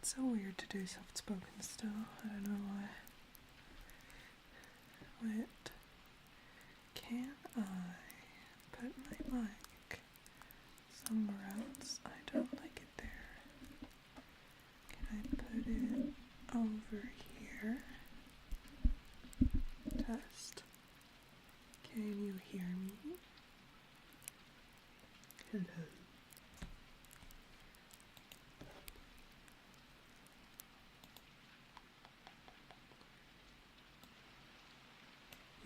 It's so weird to do soft spoken still. I don't know why. Wait. Can I put my mic somewhere else? I don't like it there. Can I put it over here? Test. Can you hear me? Hello.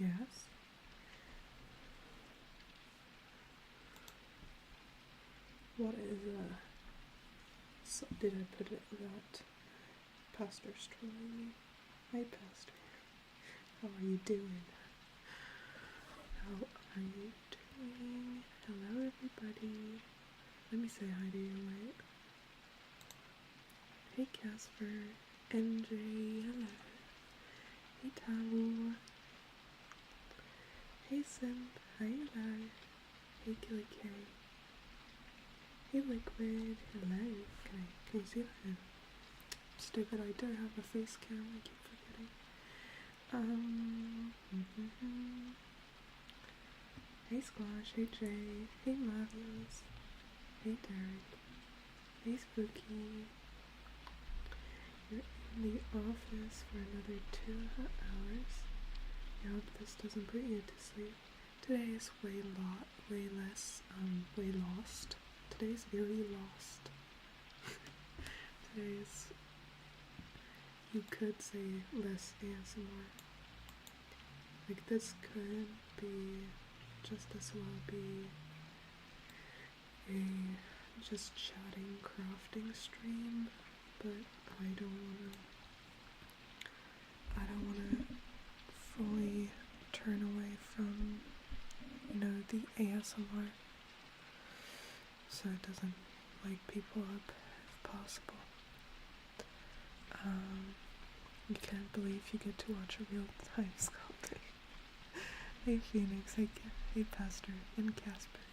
Yes. What is so did I put it without Pastor's trolling me? Hi Pastor. How are you doing? How are you doing? Hello everybody. Let me say hi to you, wait. Hey Casper. MJ, hello. Hey Tawu. Hey Simp, hi hello. Hey Killy K. Hey Liquid, hello. Can you see that? Stupid, I don't have a face cam, I keep forgetting. Hey Squash, hey Jay, hey Marvelous, hey Derek, hey Spooky. You're in the office for another 2 hours. I hope this doesn't put you to sleep. Today is way lost. Today's very lost. Today's, you could say, less ASMR. Like this could be just as well be a just chatting crafting stream, but I don't wanna fully turn away from, the ASMR, so it doesn't wake people up if possible. You can't believe you get to watch a real-time sculpting. Hey Phoenix, hey Pastor, and Casper.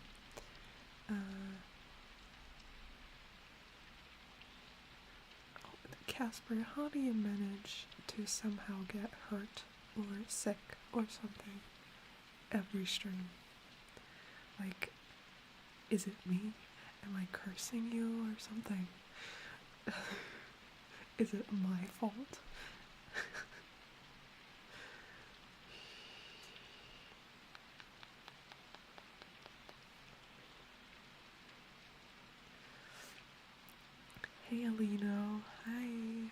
Casper, how do you manage to somehow get hurt or sick or something every stream? Like, is it me? Am I cursing you or something? Is it my fault? Hey Alino, hi.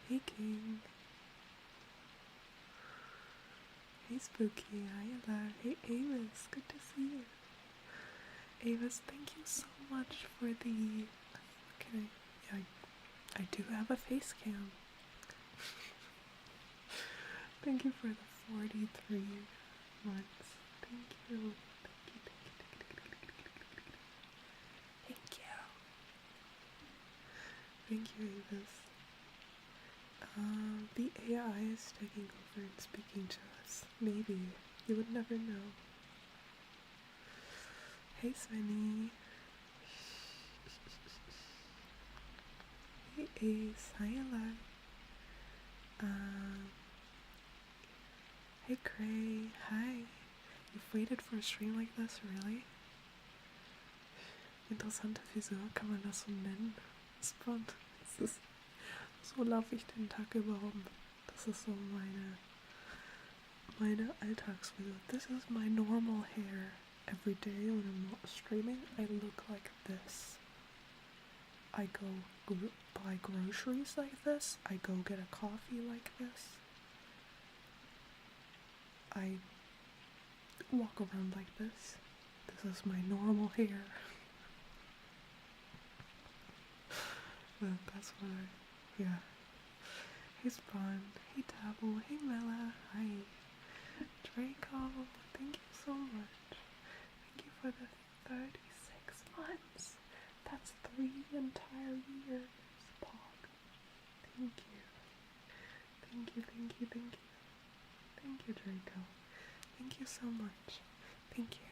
Hey King. Hey Spooky, hi hello. Hey Avis, good to see you. Avis, thank you so much for the... Okay, yeah, I do have a face cam. Thank you for the 43 months. Thank you. Thank you, Avis. The AI is taking over and speaking to us. Maybe. You would never know. Hey, Svenny. Hey, Ace. Hi, hello. Hey, Cray. Hi. You've waited for a stream like this, really? Interessante Frisur, kann man das so nennen? Spannend. So laufe ich den Tag über rum. Das ist so meine Alltagsfrisur. This is my normal hair. Every day when I'm not streaming, I look like this. I go buy groceries like this. I go get a coffee like this. I walk around like this. This is my normal hair. But that's what yeah. Hey Spawn, hey Tabo, hey Mela, hi. Draco, thank you so much. Thank you for the 36 months. That's 3 entire years, Pog. Thank you. Thank you. Thank you, Draco. Thank you so much. Thank you.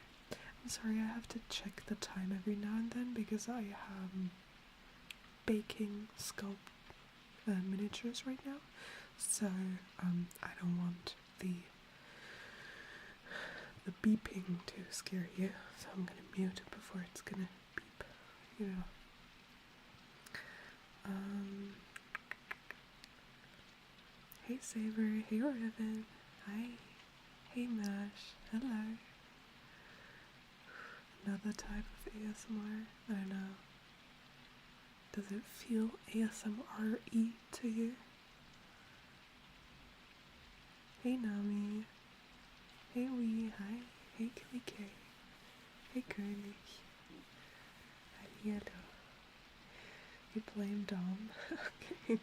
I'm sorry, I have to check the time every now and then because I baking sculpt miniatures right now, so I don't want the beeping to scare you, so I'm gonna mute it before it's gonna beep, you know. Hey Saber, hey Riven, hi, hey Mash, hello. Another type of ASMR, I don't know. Does it feel ASMR-y to you? Hey Nami, hey Wee, hi, hey Kelly K, hey König, hello. You blame Dom, okay.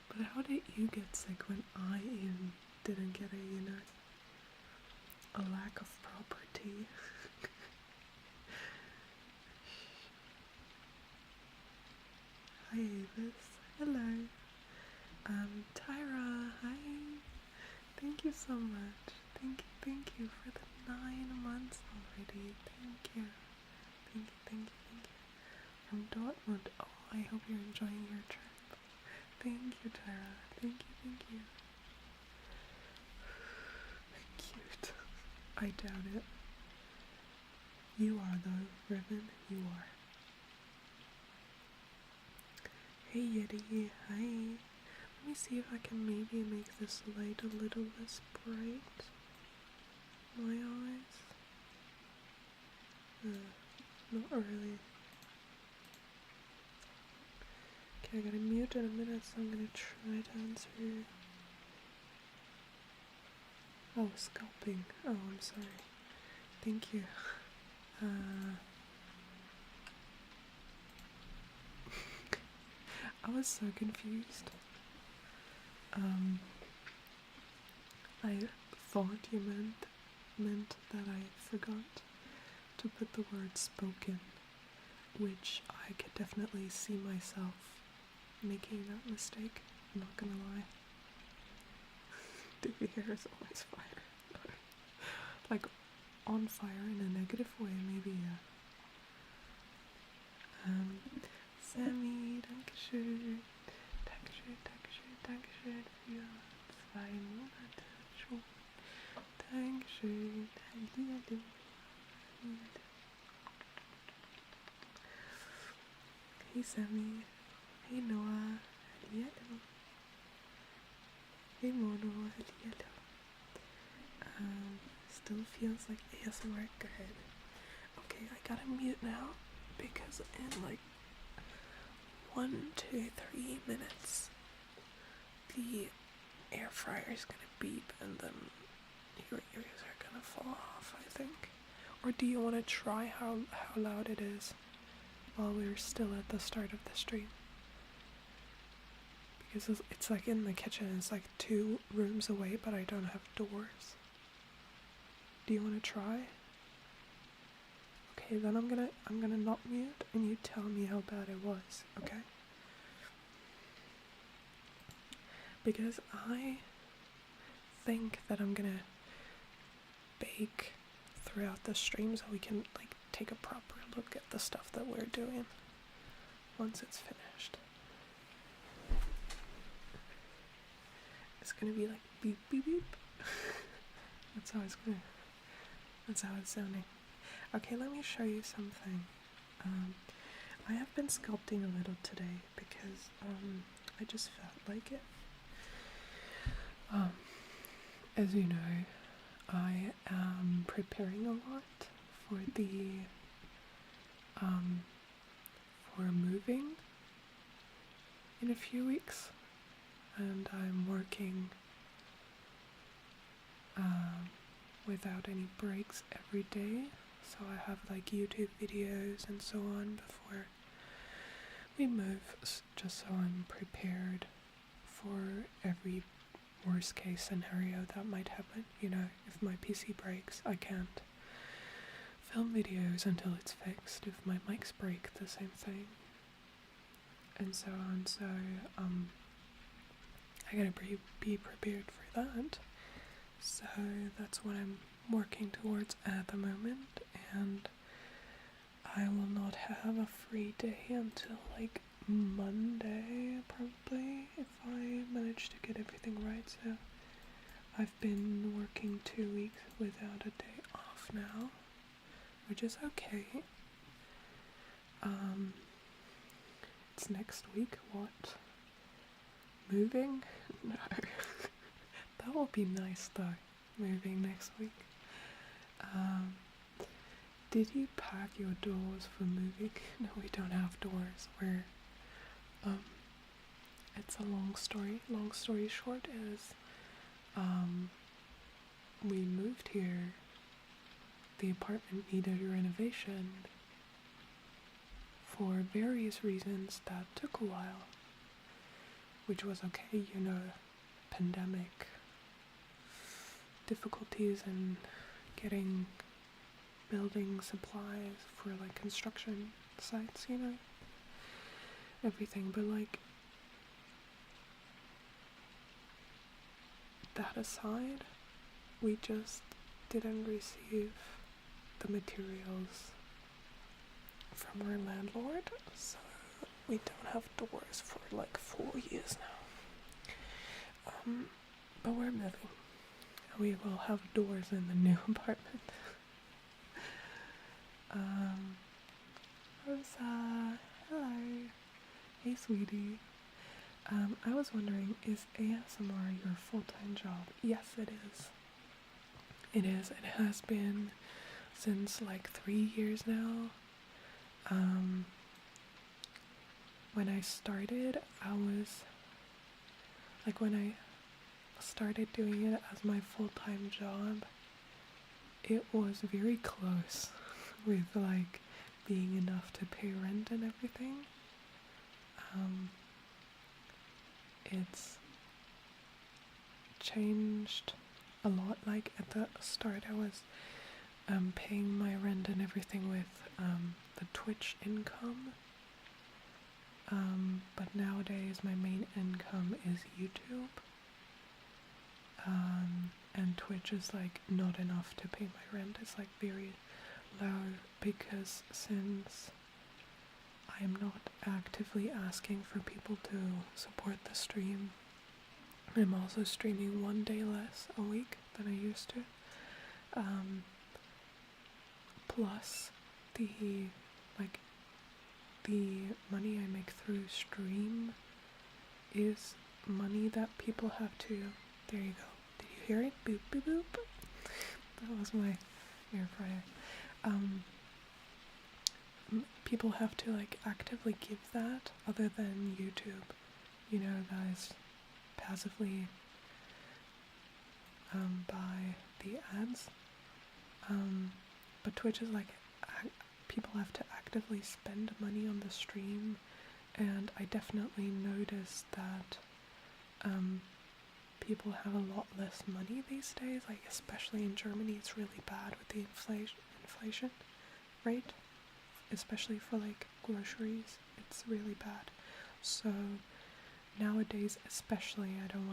But how did you get sick when I even didn't get it, you know? A lack of property. Hi Avis, hello. Tyra, hi. Thank you so much. Thank you for the 9 months already. Thank you. Thank you. From Dortmund. Oh, I hope you're enjoying your trip. Thank you, Tyra. Thank you. Cute. I doubt it. You are though, Ribbon. You are. Hey Yeti, hi. Let me see if I can maybe make this light a little less bright. My eyes. Not really. Okay, I gotta mute in a minute, so I'm gonna try to answer. Oh, scalping. Oh, I'm sorry. Thank you. I was so confused. I thought you meant that I forgot to put the word spoken, which I could definitely see myself making that mistake. I'm not gonna lie. Dude, hair is always fire. Like, on fire in a negative way, maybe, yeah. Sammy, Dankeschön. Dankeschön für 2 Monate schon. Dankeschön. Hallihallo. Hey Sammy. Hey Noah. Hallihallo. Hey Mono. Hallihallo. Still feels like ASMR. Go ahead. Okay, I gotta mute now because in like 1, 2, 3 minutes the air fryer is gonna beep and then your ears are gonna fall off, I think. Or do you want to try how loud it is while we're still at the start of the stream? Because it's like in the kitchen, it's like 2 rooms away, but I don't have doors. Do you want to try? Okay, then I'm gonna not mute and you tell me how bad it was, okay? Because I think that I'm gonna bake throughout the stream so we can like take a proper look at the stuff that we're doing once it's finished. It's gonna be like beep beep beep. That's how it's sounding. Okay, let me show you something. I have been sculpting a little today because I just felt like it. As you know, I am preparing a lot for the for moving in a few weeks, and I'm working without any breaks every day, so I have like YouTube videos and so on before we move, just so I'm prepared for every worst case scenario that might happen. You know, if my PC breaks, I can't film videos until it's fixed. If my mics break, the same thing, and so on. So I gotta be prepared for that. So that's what I'm working towards at the moment, and I will not have a free day until like Monday, probably, if I manage to get everything right. So I've been working 2 weeks without a day off now, which is okay. It's next week. What? Moving? No. That will be nice though, moving next week. Did you pack your doors for moving? No, we don't have doors. It's a long story. Long story short is, we moved here. The apartment needed renovation for various reasons that took a while, which was okay, pandemic difficulties and getting building supplies for like construction sites, everything. But like that aside, we just didn't receive the materials from our landlord, so we don't have doors for like 4 years now. But we're moving. We will have doors in the new apartment. Rosa, hello. Hey, sweetie. I was wondering, is ASMR your full-time job? Yes, it is. It is. It has been since like 3 years now. When I started, when I started doing it as my full-time job, it was very close with like being enough to pay rent and everything. It's changed a lot. Like at the start I was paying my rent and everything with the Twitch income, but nowadays my main income is YouTube, and Twitch is like not enough to pay my rent. It's like very low, because since I am not actively asking for people to support the stream, I'm also streaming 1 day less a week than I used to. Plus the money I make through stream is money that people have to, there you go. Did you hear it? Boop boop boop. That was my air fryer. People have to like actively give that, other than YouTube, that is passively by the ads. But Twitch is like people have to actively spend money on the stream, and I definitely noticed that people have a lot less money these days. Like especially in Germany, it's really bad with the inflation rate, especially for like groceries. It's really bad. So nowadays, especially, I don't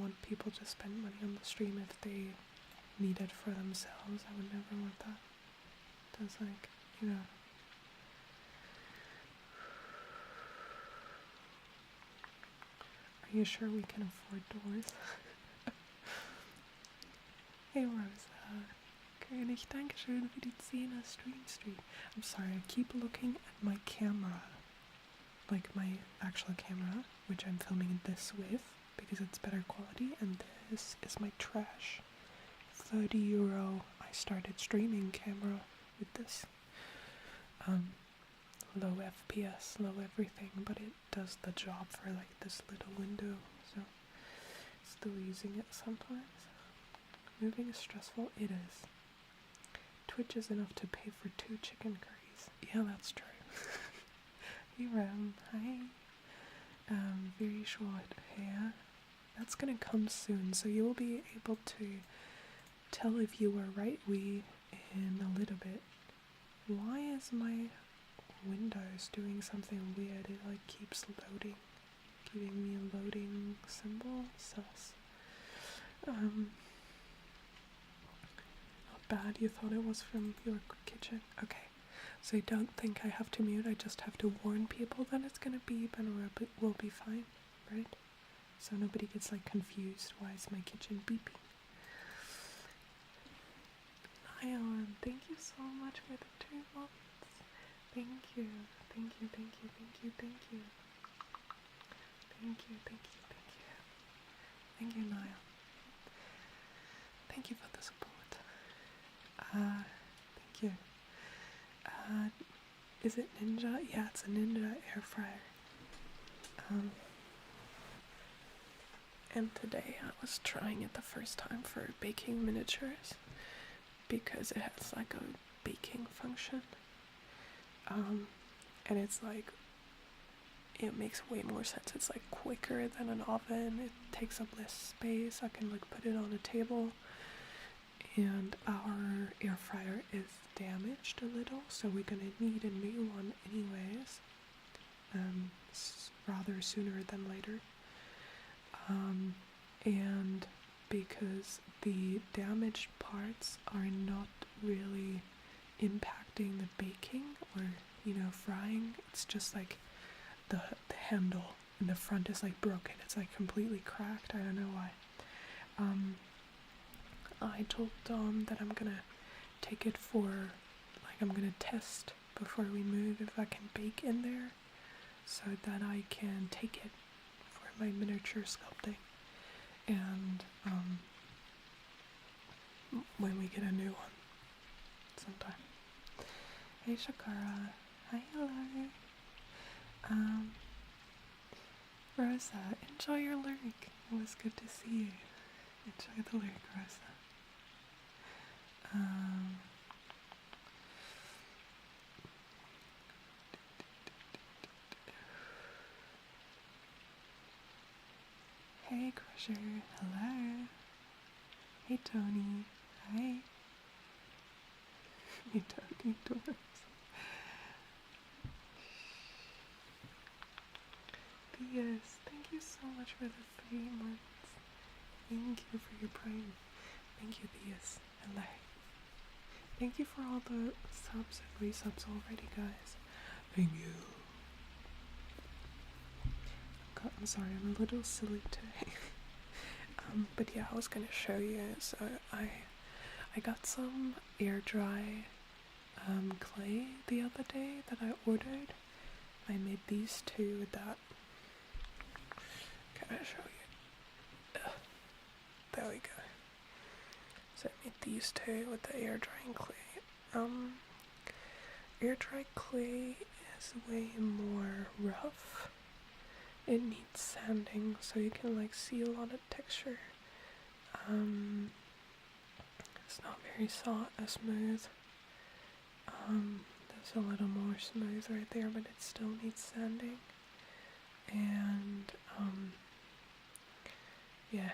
want people to spend money on the stream if they need it for themselves. I would never want that. That's like, Are you sure we can afford doors? Hey Rosa. König, Dankeschön für die 10er Stream. I'm sorry, I keep looking at my camera. Like my actual camera, which I'm filming this with, because it's better quality, and this is my trash. €30 I started streaming camera with this. Low FPS, low everything, but it does the job for like this little window, so still using it sometimes. Moving is stressful, it is. Twitch is enough to pay for 2 chicken curries. Yeah, that's true. Hey Ram, hi. Very short hair. That's gonna come soon, so you will be able to tell if you were right in a little bit. Why is my Windows doing something weird? It like keeps loading, giving me a loading symbol. Sus. Not bad. You thought it was from your kitchen. Okay, So don't think I have to mute, I just have to warn people that it's gonna beep and we'll be fine, right? So nobody gets like confused, why is my kitchen beeping? Ion, thank you so much for the 2 months. Thank you, thank you, thank you, thank you, thank you. Thank you, thank you, thank you. Thank you, Niall. Thank you for the support. Thank you. Is it Ninja? Yeah, it's a Ninja air fryer. And today I was trying it the first time for baking miniatures because it has like a baking function. And it's like, it makes way more sense. It's like quicker than an oven. It takes up less space. I can like put it on a table. And our air fryer is damaged a little, so we're gonna need a new one anyways. Rather sooner than later. And because the damaged parts are not really impacting the baking or, frying, it's just like the handle in the front is like broken. It's like completely cracked. I don't know why. I told Dom that I'm gonna take it for, like, I'm gonna test before we move if I can bake in there so that I can take it for my miniature sculpting. And when we get a new one sometime. Hey Shakara. Hi, hello. Rosa, enjoy your lyric. It was good to see you. Enjoy the lyric, Rosa. Hey Crusher, hello. Hey Tony, hi. Hey Tony Doors. Yes, thank you so much for the 3 months. Thank you for your prime. Thank you, Theus. Hello. Thank you for all the subs and resubs already, guys. Thank you. I'm sorry, I'm a little silly today. But yeah, I was gonna show you. So I got some air dry clay the other day that I ordered. I made these 2 with that. Can I show you? Ugh. There we go. So I made these 2 with the air drying clay. Air dry clay is way more rough. It needs sanding so you can like see a lot of texture. It's not very smooth. There's a little more smooth right there, but it still needs sanding. And yeah.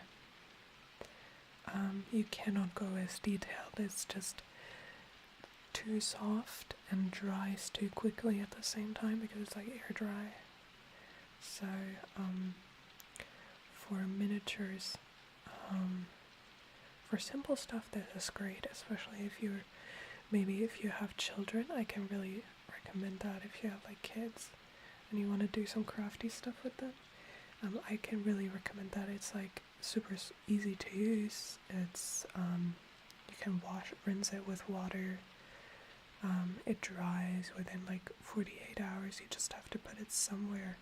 You cannot go as detailed. It's just too soft and dries too quickly at the same time because it's like air dry. So for miniatures, for simple stuff, this is great, especially if you have children. I can really recommend that if you have like kids and you want to do some crafty stuff with them. I can really recommend that. It's like super easy to use. It's you can rinse it with water. It dries within like 48 hours. You just have to put it somewhere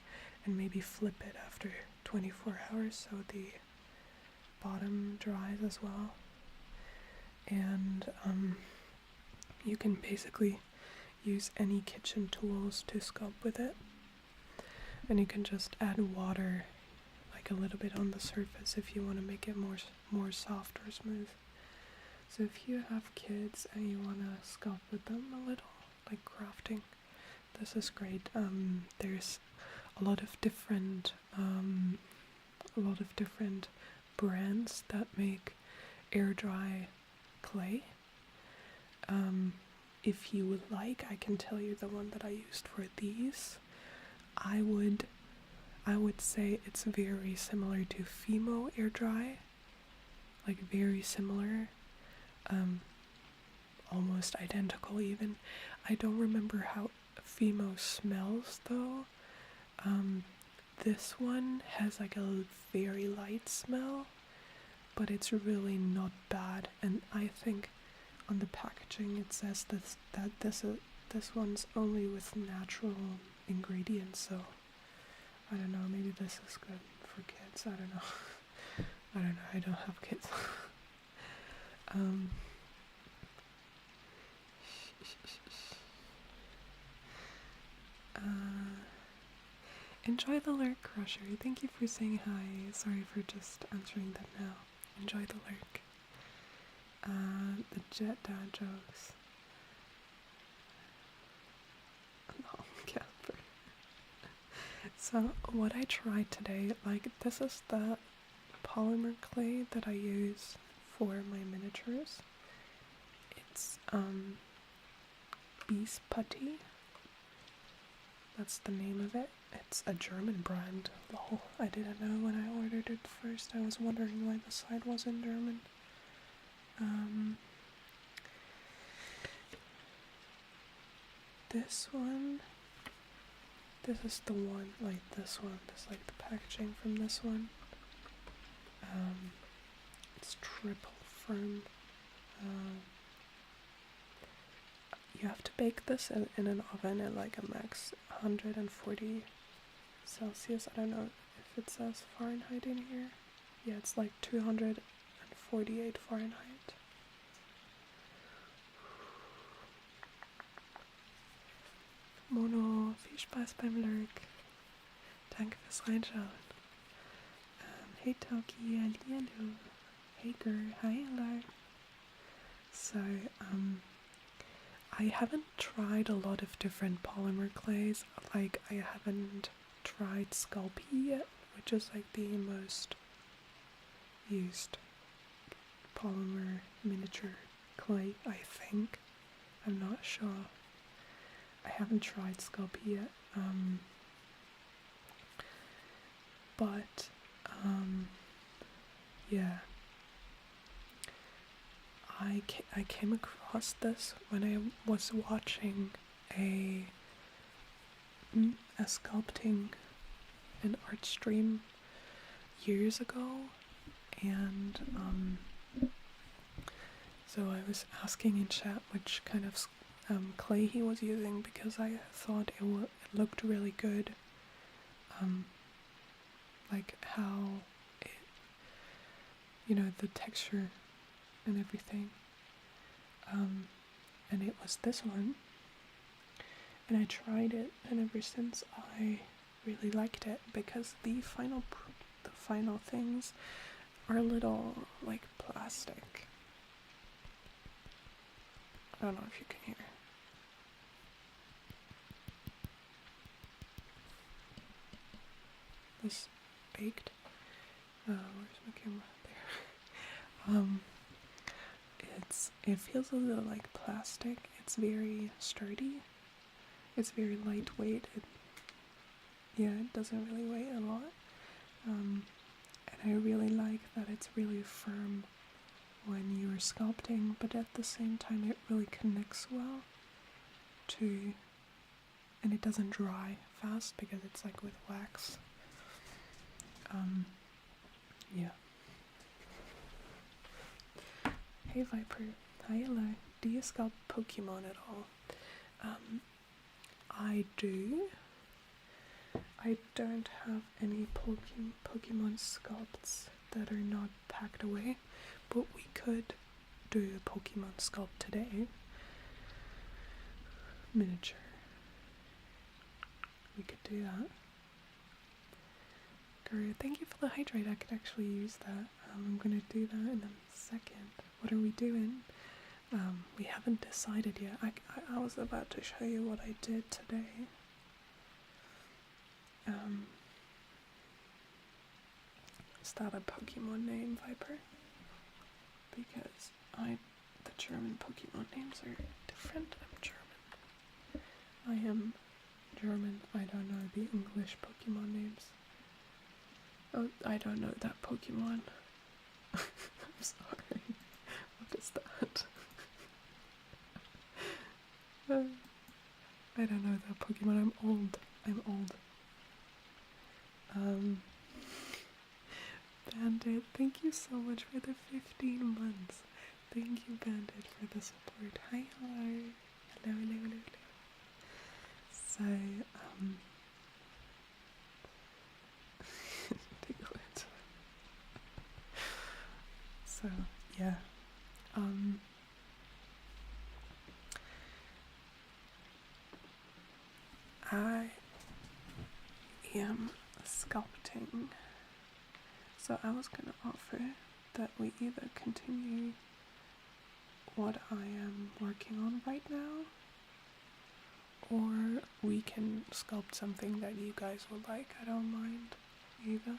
and maybe flip it after 24 hours so the bottom dries as well. And you can basically use any kitchen tools to sculpt with it. And you can just add water, like a little bit on the surface if you want to make it more soft or smooth. So if you have kids and you want to sculpt with them a little, like crafting, this is great. There's a lot of different brands that make air dry clay. If you would like, I can tell you the one that I used for these. I would say it's very similar to Fimo air dry, like very similar, almost identical even. I don't remember how Fimo smells though. This one has like a very light smell, but it's really not bad. And I think on the packaging it says that this one's only with natural ingredients. So I don't know. Maybe this is good for kids. I don't know. I don't know. I don't have kids. Enjoy the lurk, Crusher. Thank you for saying hi. Sorry for just answering that now. Enjoy the lurk. The jet dad jokes. Oh, Casper. So what I tried today, like this is the polymer clay that I use for my miniatures. It's Beast Putty. That's the name of it. It's a German brand. Lol, I didn't know when I ordered it first. I was wondering why the site was in German. This one. This is the one, like this one. This is like the packaging from this one. It's triple firm. You have to bake this in an oven at like a max 140 Celsius. I don't know if it says Fahrenheit in here. Yeah, it's like 248 Fahrenheit. Mono, viel Spaß beim Lurk. Danke fürs Reinschauen. Hey Toki, hallo. Hey girl, hi hello. So, I haven't tried a lot of different polymer clays. Like, I haven't tried Sculpey yet, which is like the most used polymer miniature clay, I think. I'm not sure. I haven't tried Sculpey yet. But yeah. I came across this when I was watching a sculpting and art stream years ago, and so I was asking in chat which kind of clay he was using, because I thought it looked really good, like how it, the texture and everything, and it was this one, and I tried it, and ever since I really liked it, because the final things are a little like plastic. I don't know if you can hear. This baked. Where's my camera? There. It feels a little like plastic. It's very sturdy. It's very lightweight. It doesn't really weigh a lot. And I really like that it's really firm when you're sculpting, but at the same time it really connects well to, and it doesn't dry fast because it's like with wax. Yeah. Hey Viper, hi hello. Do you sculpt Pokemon at all? I do. I don't have any Pokemon sculpts that are not packed away, but we could do a Pokemon sculpt today. Miniature. We could do that. Great, thank you for the hydrate. I could actually use that. I'm gonna do that in a second. What are we doing? We haven't decided yet. I was about to show you what I did today. Is that a Pokemon name, Viper? Because the German Pokemon names are different. I'm German. I am German. I don't know the English Pokemon names. Oh, I don't know that Pokemon. I'm sorry. What is that? I don't know the Pokemon. I'm old. I'm old. Bandit, thank you so much for the 15 months. Thank you, Bandit, for the support. Hi, hello. Hello, hello, hello, hello. So, take it. So, yeah. I am sculpting. So I was gonna offer that we either continue what I am working on right now, or we can sculpt something that you guys would like. I don't mind either.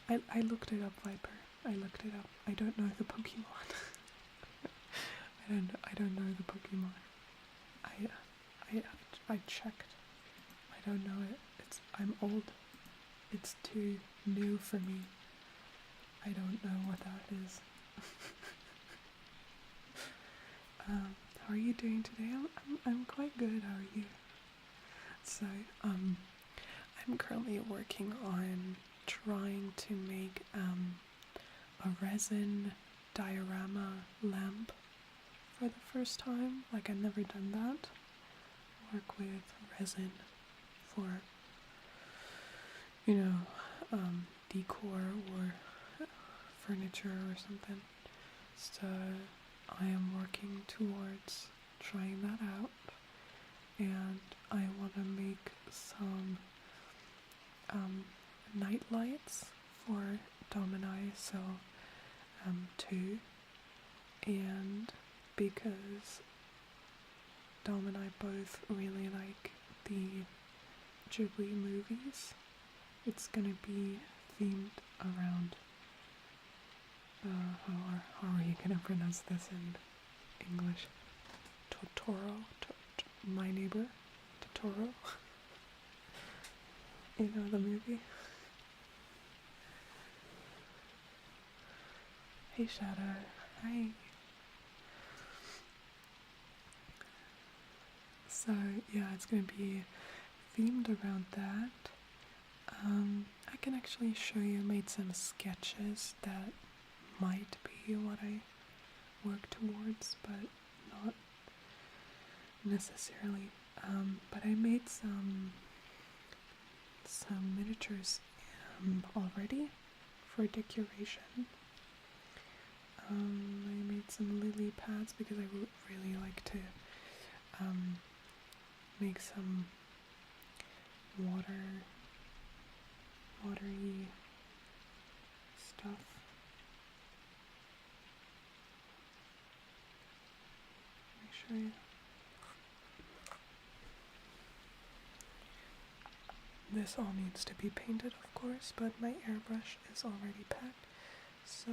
I looked it up, Viper. I looked it up. I don't know the Pokemon. I don't know the Pokemon. I checked. I don't know it. I'm old. It's too new for me. I don't know what that is. How are you doing today? I'm quite good. How are you? So, I'm currently working on trying to make a resin diorama lamp for the first time. Like, I've never done that. Work with resin for, decor or furniture or something. So I am working towards trying that out, and I want to make some night lights for Dom and I, so too, and because Dom and I both really like the Ghibli movies, it's gonna be themed around how are you gonna pronounce this in English? Totoro? My Neighbor? Totoro? You know the movie? Hey Shadow. Hi. So yeah, it's gonna be themed around that. I can actually show you. Made some sketches that might be what I work towards, but not necessarily. But I made some miniatures already for decoration. I made some lily pads because I would really like to make some watery stuff. Let me show you. This all needs to be painted, of course, but my airbrush is already packed, so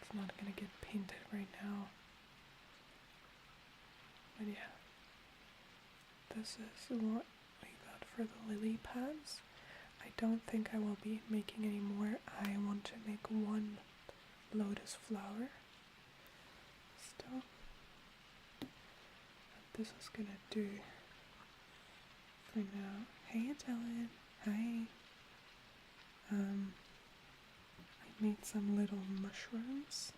it's not gonna get painted right now. But yeah, this is what we got for the lily pads. I don't think I will be making any more. I want to make one lotus flower still. This is gonna do for now. Hey Dylan, hi. I made some little mushrooms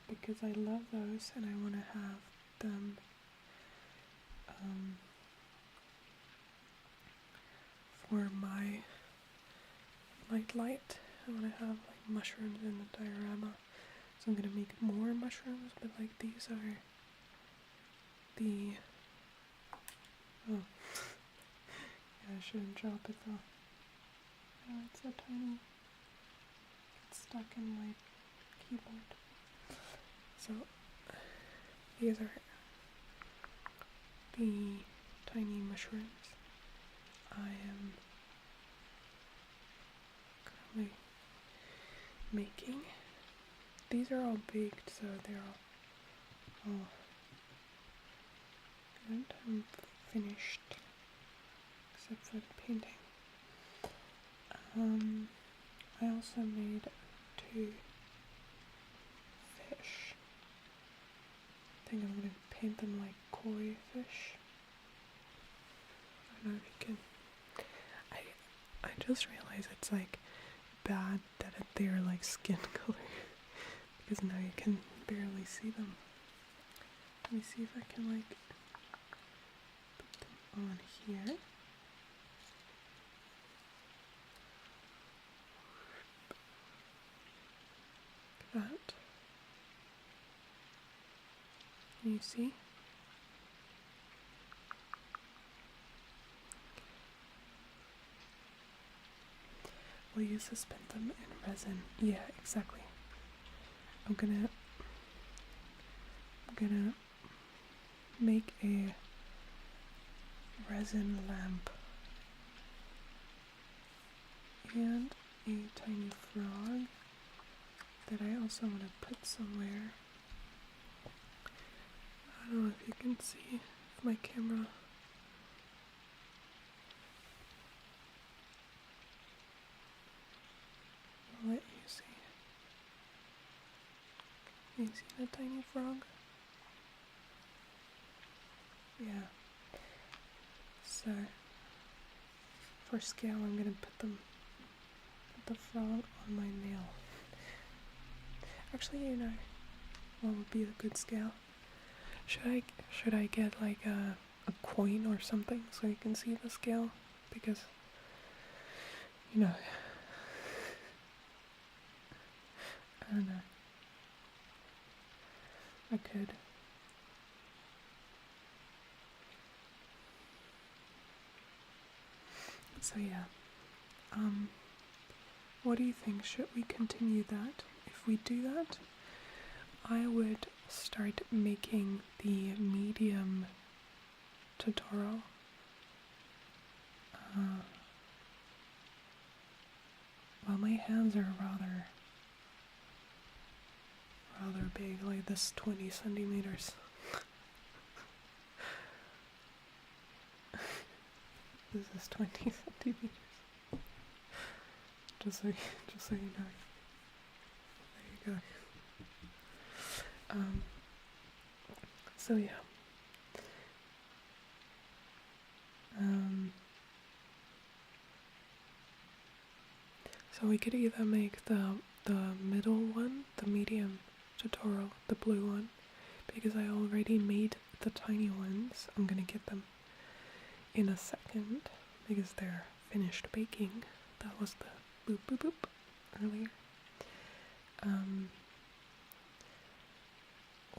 because I love those and I want to have them for my night light. I want to have like mushrooms in the diorama, so I'm gonna make more mushrooms, but like these are the yeah, I shouldn't drop it though. Oh, it's so tiny. It's stuck in my keyboard. So these are the tiny mushrooms I am currently making. These are all baked, so they're all good and finished, except for the painting. I also made 2 fish. I think I'm gonna paint them like koi fish. I don't know if you can. I just realized it's like bad that they're like skin color because now you can barely see them. Let me see if I can like put them on here. Like that. Can you see? We'll use to spin them in resin. Yeah, exactly. I'm gonna make a resin lamp and a tiny frog that I also want to put somewhere. I don't know if you can see if my camera. I'll let you see. You see that tiny frog? Yeah. So for scale, I'm gonna put the frog on my nail. Actually, you know, what would be a good scale? Should I get like a coin or something so you can see the scale? Because you know, I don't know. I could. So yeah. What do you think? Should we continue that? If we do that, I would start making the medium tutorial. Well, my hands are rather big, like this 20 centimeters. This is 20 centimeters. Just so you know. There you go. So yeah. So we could either make the middle one, the medium tutorial, the blue one, because I already made the tiny ones. I'm gonna get them in a second because they're finished baking. That was the boop boop boop earlier.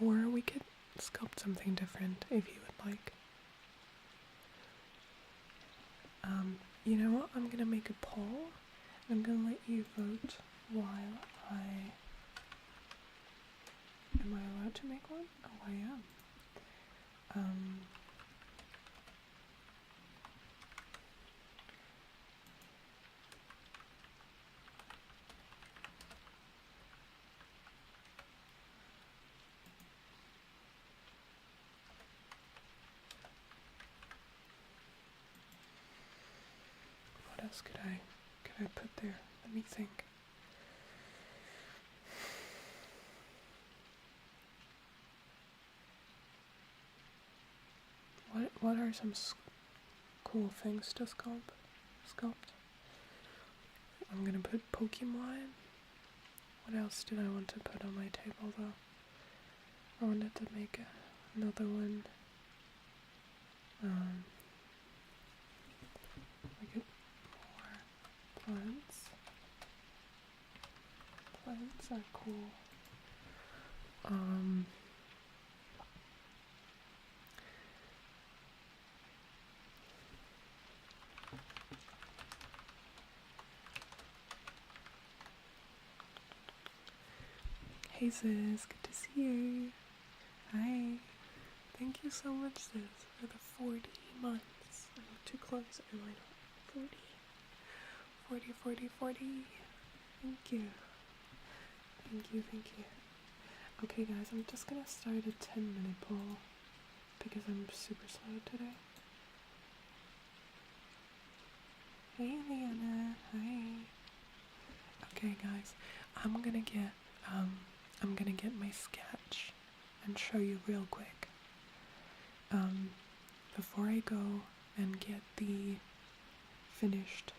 Or we could sculpt something different if you would like. You know what? I'm gonna make a poll. I'm gonna let you vote while am I allowed to make one? Oh, I am. What else could I put there? Let me think. What are some cool things to sculpt? I'm gonna put Pokemon. What else did I want to put on my table though? I wanted to make another one. Like more plants. Plants are cool. Hey sis, good to see you. Hi. Thank you so much, sis, for the 40 months. I'm too close. Am I not? 40. Thank you. Okay guys, I'm just gonna start a 10-minute poll because I'm super slow today. Hey Leanna, hi. Okay guys, I'm gonna get I'm gonna get my sketch and show you real quick. Before I go and get the finished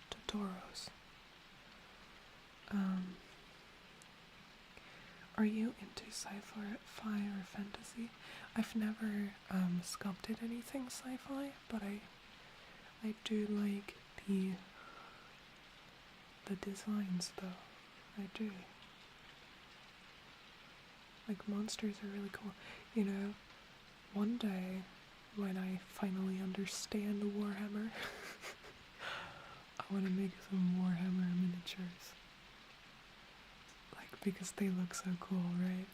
Totoros, are you into sci-fi or fantasy? I've never sculpted anything sci-fi, but I do like the designs though. I do. Like monsters are really cool. You know, one day when I finally understand Warhammer, I want to make some Warhammer miniatures. Like, because they look so cool, right?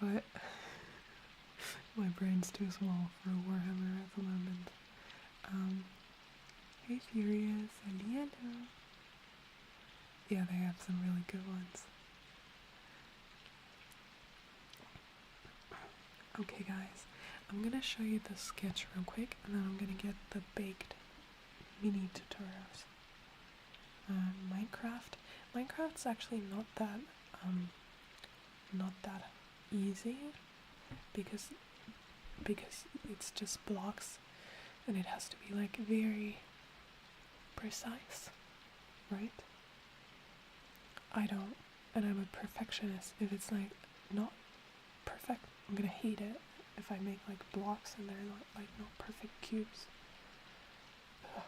But my brain's too small for Warhammer at the moment. Hey Furious, hello. Yeah, they have some really good ones. Okay guys, I'm gonna show you the sketch real quick, and then I'm gonna get the baked mini tutorials. Minecraft's actually not that easy because it's just blocks, and it has to be like very precise, right? And I'm a perfectionist. If it's like not perfect, I'm gonna hate it. If I make like blocks and they're not perfect cubes, ugh,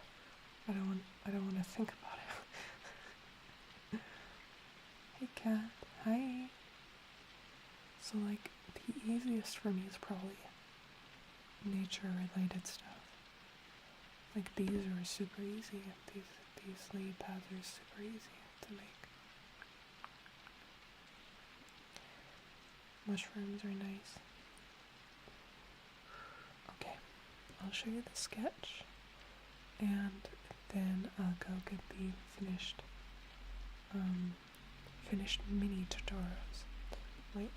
I don't want to think about it. Hey cat, hi. So like the easiest for me is probably nature related stuff. Like these are super easy. These lily pads are super easy to make. Mushrooms are nice. Okay, I'll show you the sketch, and then I'll go get the finished mini tutorials. Wait.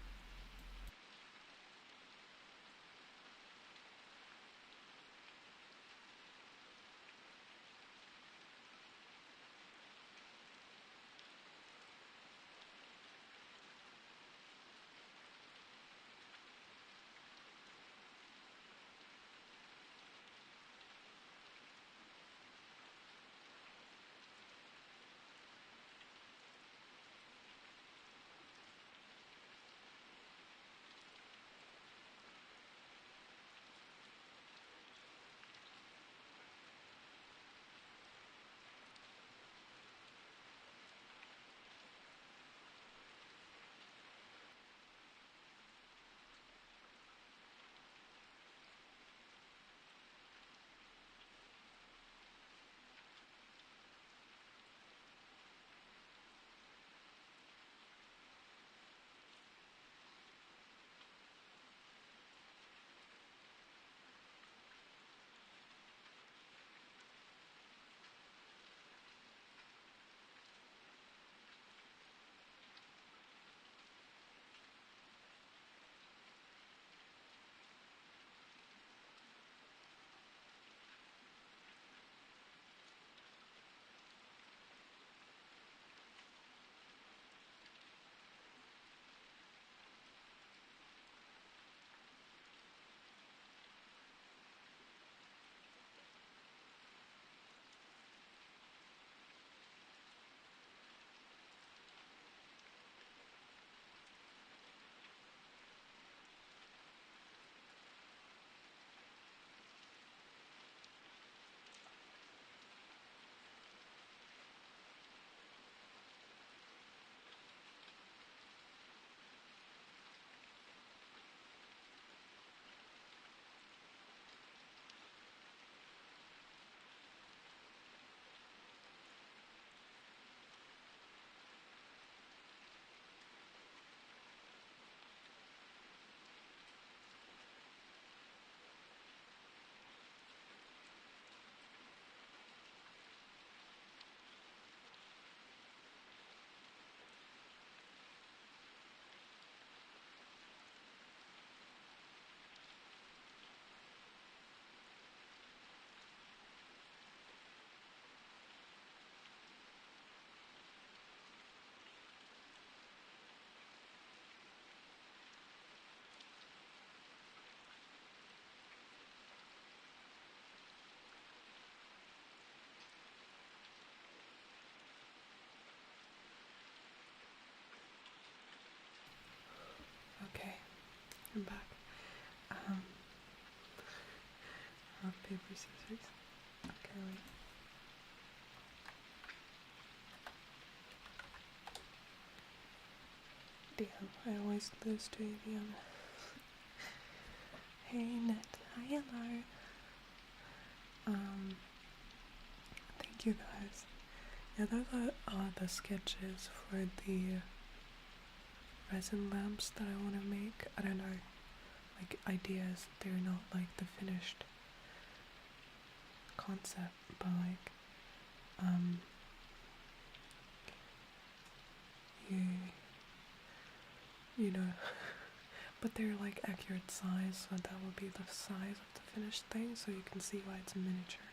I'm back. Rock, paper, scissors. Okay, wait. Damn, I always lose to Aviana. Hey, Net. Hi, hello. Thank you guys. Yeah, those are the sketches for the resin lamps that I want to make. I don't know, like ideas. They're not like the finished concept, but like, you know, but they're like accurate size, so that will be the size of the finished thing, so you can see why it's a miniature.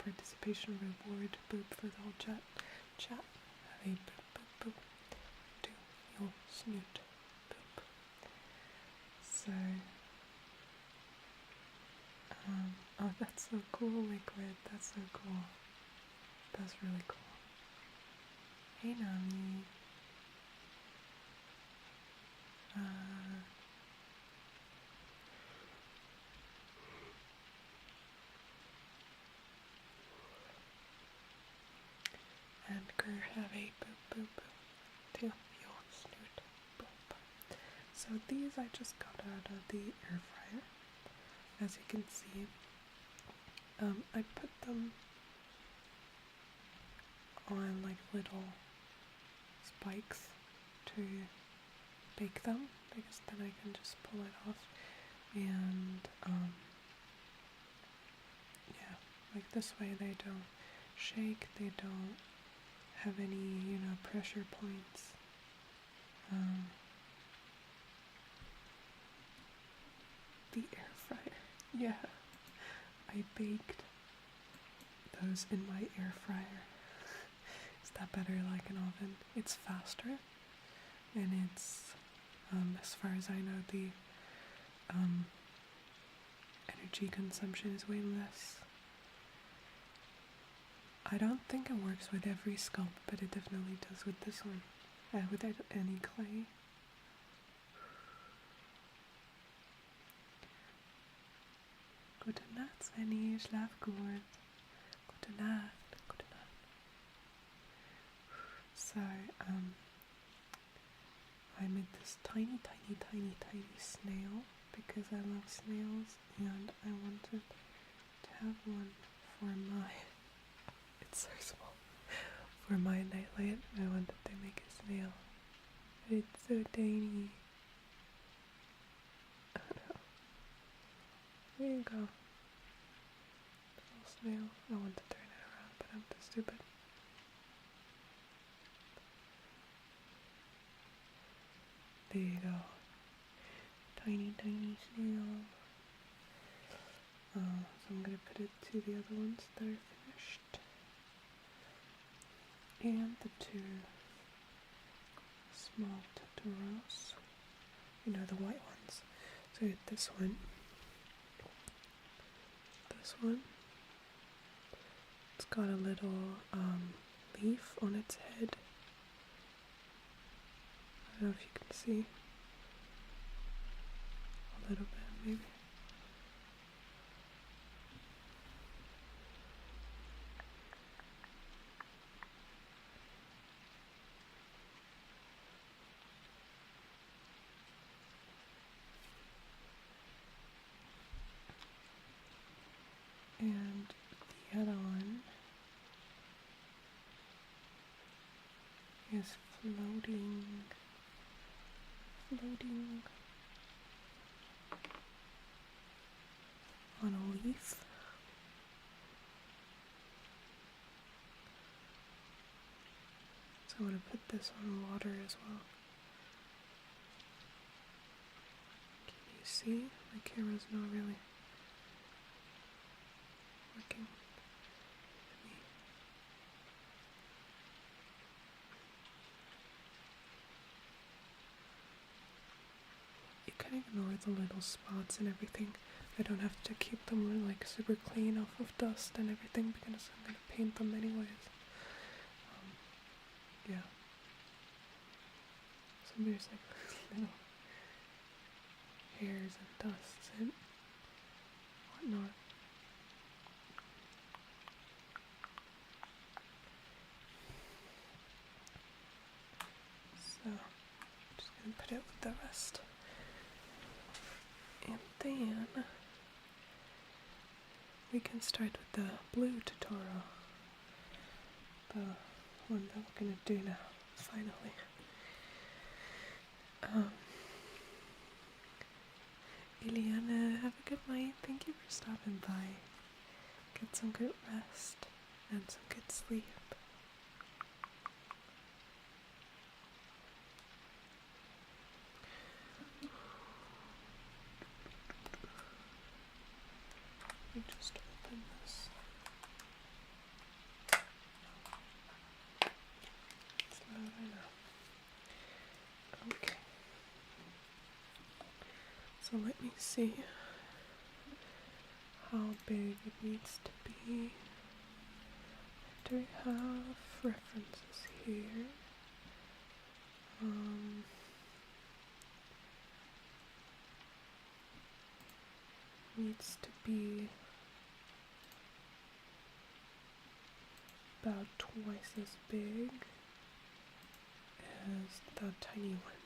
Participation reward, boop for the whole chat. Chat, have a boop, boop, boop. Do your snoot, boop. So, oh, that's so cool, Liquid. That's so cool. That's really cool. Hey, Nami. And have a boop, boop, boop. To your snoot, boop. So these I just got out of the air fryer. As you can see, I put them on like little spikes to bake them, because then I can just pull it off, and yeah, like this way they don't shake, they don't have any, pressure points. The air fryer, yeah, I baked those in my air fryer. Is that better like an oven? It's faster, and it's, as far as I know, the energy consumption is way less. I don't think it works with every sculpt, but it definitely does with this one. Without any clay. Gute Nacht, Svenny, schlaf gut. Gute Nacht, gute Nacht. So, I made this tiny, tiny, tiny, tiny snail because I love snails, and I wanted to have one for my, it's so small, for my nightlight. I wanted to make a snail. It's so tiny. Oh no. There you go. Little snail. I want to turn it around, but I'm too stupid. There you go. Tiny, tiny snail. So I'm gonna put it to the other ones that are finished. And the two small Totoros. The white ones. So this one. This one. It's got a little leaf on its head. I don't know if you can see. A little bit, maybe. And the other one is floating on a leaf. So I'm going to put this on water as well. Can you see? My camera's not really working. You can ignore the little spots and everything. I don't have to keep them like super clean off of dust and everything because I'm going to paint them anyways. Yeah. So and there's like little hairs and dusts and whatnot. So I'm just gonna put it with the rest. And then we can start with the blue tutorial. The one that we're gonna do now, finally. Ileana, have a good night. Thank you for stopping by. Get some good rest and some good sleep. Let me just open this. It's louder now. Okay. So let me see how big it needs to be. Do we have references here? Needs to be about twice as big as the tiny one.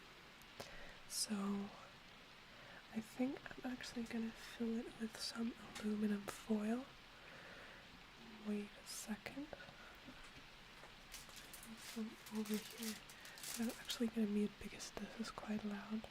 So I think I'm actually gonna fill it with some aluminum foil. Wait a second. From over here. I'm actually gonna mute because this is quite loud.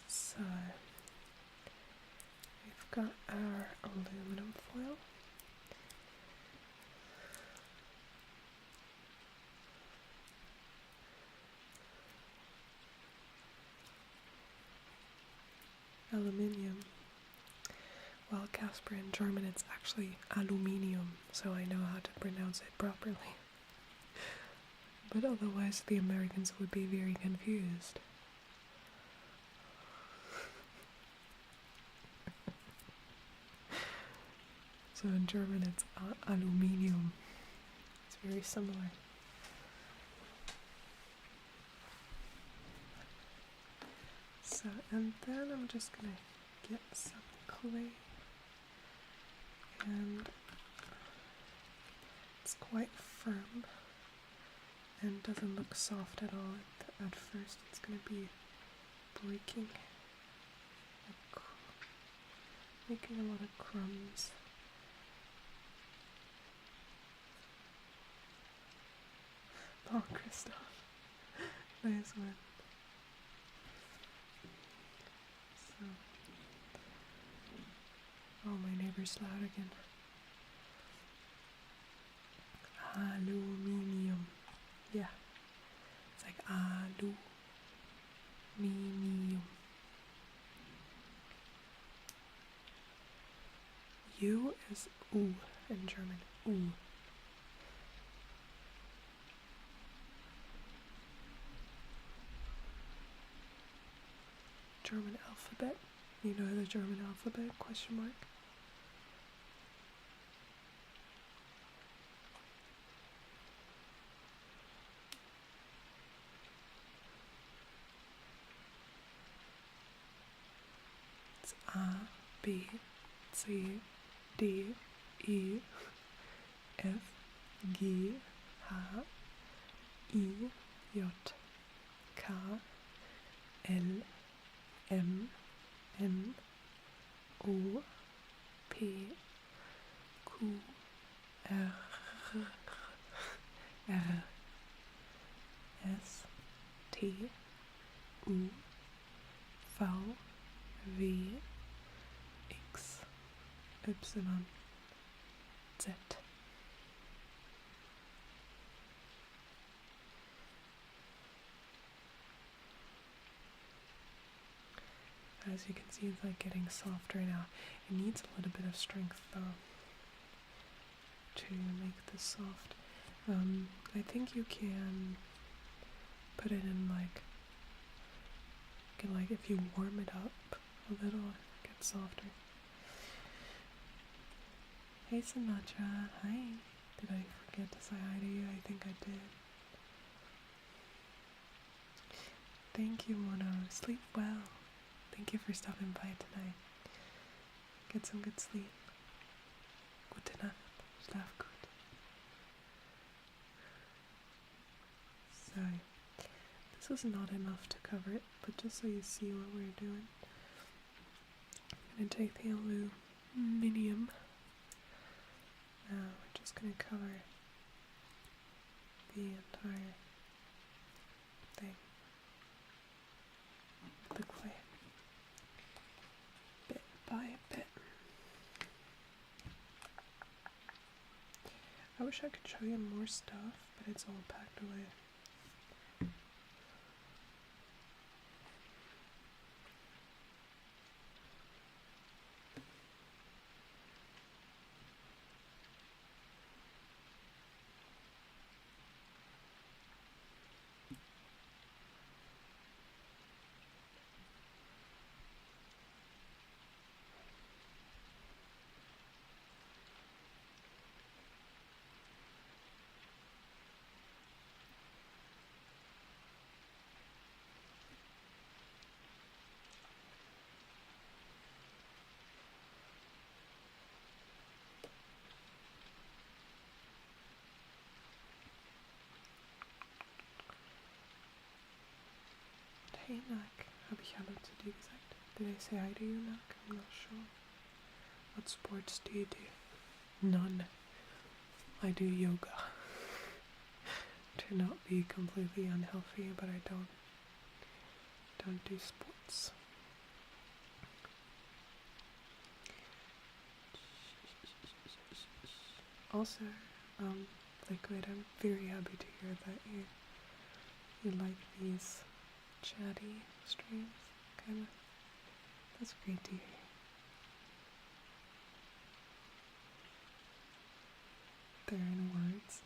So we've got our aluminum foil. Aluminium. Well, Casper, in German it's actually aluminium, so I know how to pronounce it properly. But otherwise the Americans would be very confused. So in German it's aluminium. It's very similar. So, and then I'm just gonna get some clay, and it's quite firm and doesn't look soft at all at first. It's gonna be breaking, making a lot of crumbs. Oh, Christoph, nice one. So, oh, my neighbor's loud again. Aluminium. Yeah. It's like aluminium. U is U in German. U. German alphabet. You know the German alphabet? Question mark. It's A, B, C, D, E, F, G, H, I, J, K, L, M, N, O, P, Q, R, R, S, T, U, V, W, X, Y, Z. As you can see, it's like getting soft right now. It needs a little bit of strength though to make this soft. I think you can put it in if you warm it up a little, it gets softer. Hey Sinatra, hi. Did I forget to say hi to you? I think I did. Thank you, Mono. Sleep well. Thank you for stopping by tonight. Get some good sleep. Gute Nacht. Schlaf gut. So, this is not enough to cover it, but just so you see what we're doing, I'm going to take the aluminium. Now we're just going to cover the entire thing with the clay, bit by bit. I wish I could show you more stuff, but it's all packed away. Hey Nack, habe ich Hallo zu dir gesagt? Did I say hi to you, Nack? I'm not sure. What sports do you do? None. I do yoga. To not be completely unhealthy, but I don't do sports. Also, Liquid, I'm very happy to hear that you like these chatty streams, kinda. That's great to hear. They're in words.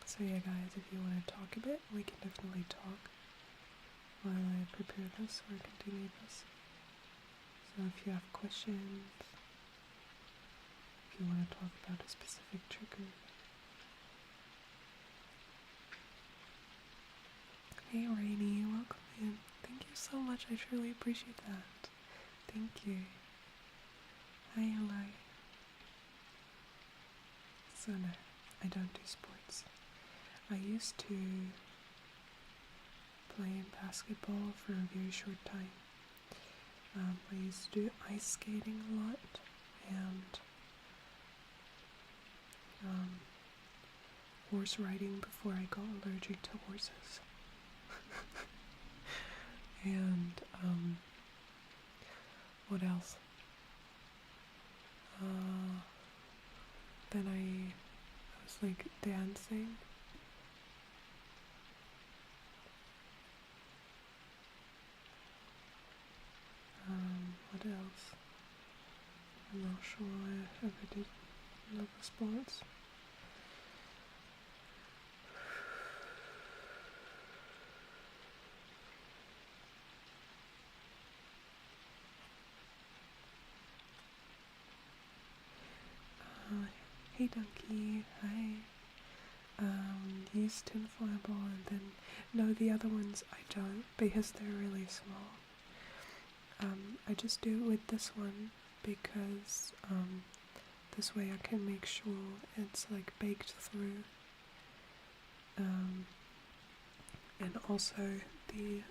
So yeah guys, if you want to talk a bit, we can definitely talk while I prepare this or continue this. So if you have questions, if you want to talk about a specific trigger. Hey Rainy, welcome in. Thank you so much, I truly appreciate that. Thank you. Hi, hello. So no, I don't do sports. I used to play basketball for a very short time. I used to do ice skating a lot and horse riding before I got allergic to horses. And what else? Then I was like dancing. What else? I'm not sure I ever did other sports. Hey Donkey, hi. Use tinfoil ball and then, no, the other ones I don't because they're really small. I just do it with this one because this way I can make sure it's like baked through. And also the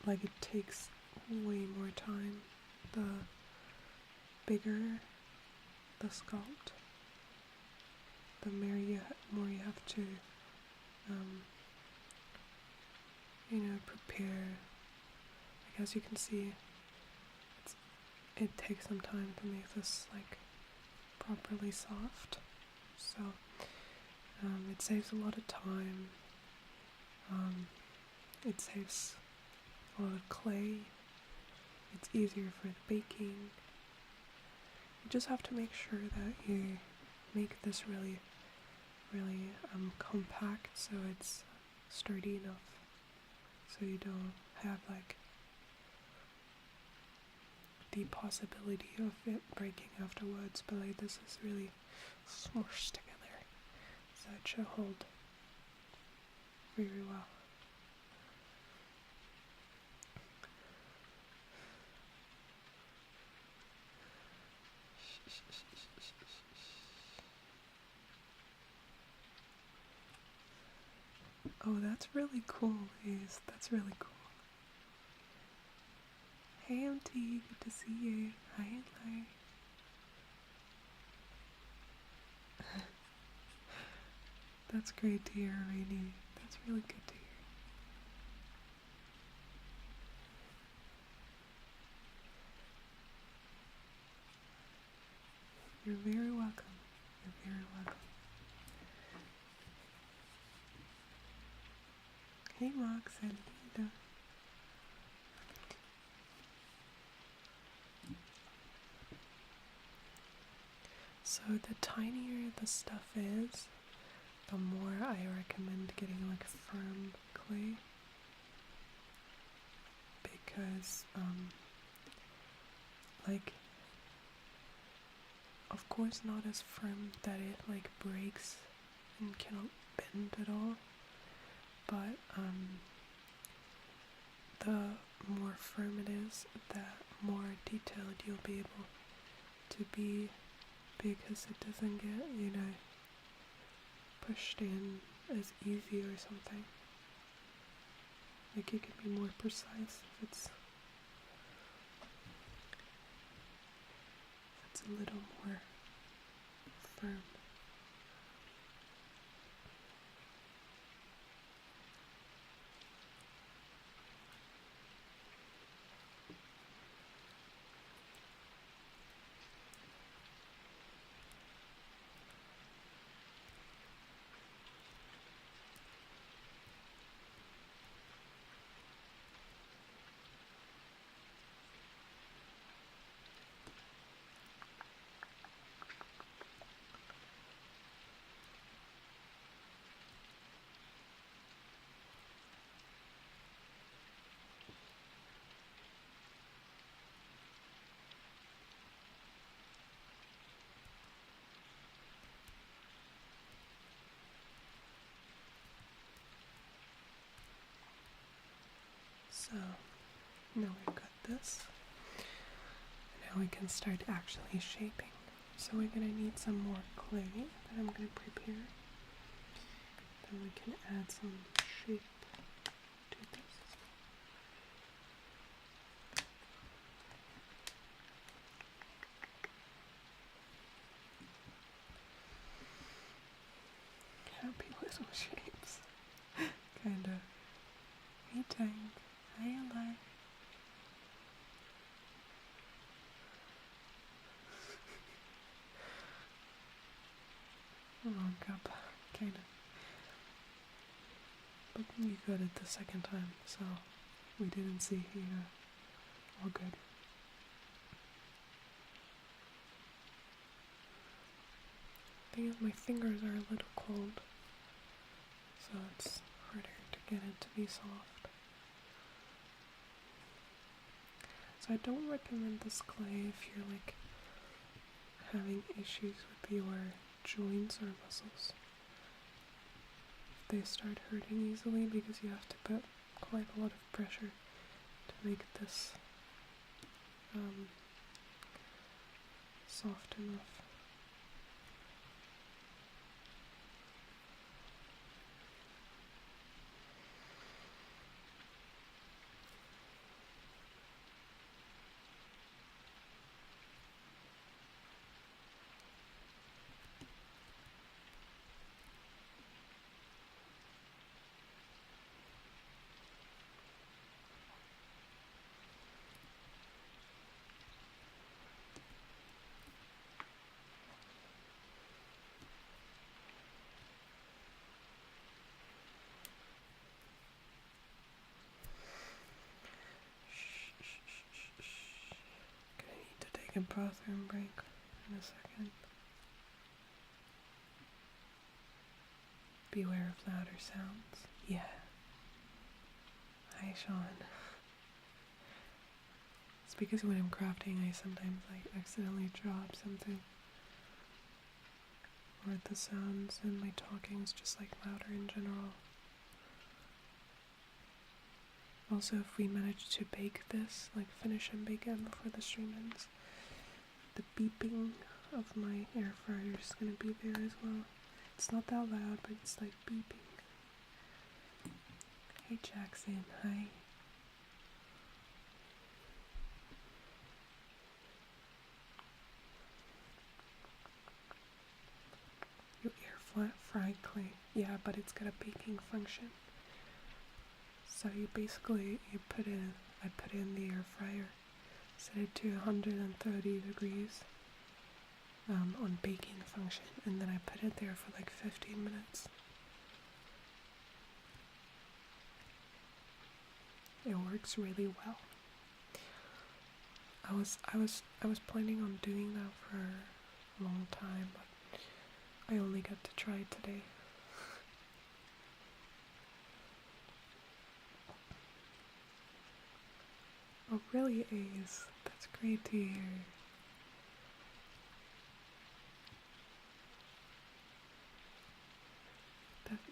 like it takes way more time the bigger the sculpt, the more you have to prepare. Like as you can see, it takes some time to make this like properly soft, so it saves a lot of time. It saves a lot of clay. It's easier for the baking. You just have to make sure that you make this really compact, so it's sturdy enough, so you don't have like the possibility of it breaking afterwards. But like this is really smushed together, so it should hold very well. Oh, that's really cool, Ace. That's really cool. Hey, MT, good to see you. Hi, Eli. That's great to hear, Rainy. That's really good to hear. You're very welcome. You're very welcome. Hey, Rox and Linda. So the tinier the stuff is, the more I recommend getting like firm clay, because like, of course not as firm that it like breaks and cannot bend at all, but the more firm it is, the more detailed you'll be able to be, because it doesn't get, pushed in as easy or something. Like you can be more precise if it's a little more firm. So now we've got this. Now we can start actually shaping. So we're going to need some more clay that I'm going to prepare. Then we can add some shape to this. Happy little shapes. Kinda. Tank. Hi, alive. Wrong cup. Kinda. But you got it the second time, so we didn't see here. All good. Thing is, my fingers are a little cold, so it's harder to get it to be soft. So I don't recommend this clay if you're like having issues with your joints or muscles. They start hurting easily because you have to put quite a lot of pressure to make this soft enough. Gonna need to take a bathroom break in a second. Beware of louder sounds. Yeah. Hi, Sean. It's because when I'm crafting, I sometimes accidentally drop something. Or the sounds and my talking is just louder in general. Also, if we manage to bake this, finish and bake it before the stream ends, the beeping of my air fryer is gonna be there as well. It's not that loud, but it's beeping. Hey Jackson, hi. Your air fry clay. Yeah, but it's got a baking function. So I put it in the air fryer, set it to 130 degrees on baking function, and then I put it there for 15 minutes. It works really well. I was planning on doing that for a long time, but I only got to try it today. Oh, really, Ace? That's great to hear.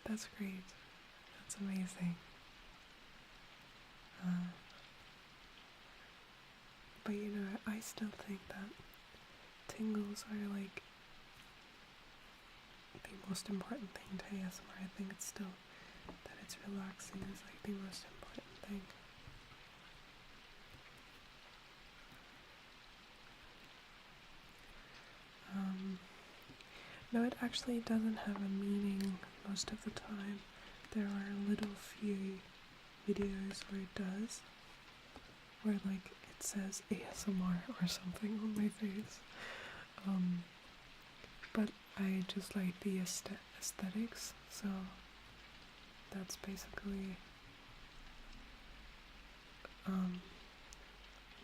That's great. That's amazing. But I still think that tingles are the most important thing to ASMR. I think it's still that it's relaxing is the most important thing. No, it actually doesn't have a meaning most of the time. There are a little few videos where it does, where it says ASMR or something on my face. But I just like the aesthetics, so that's basically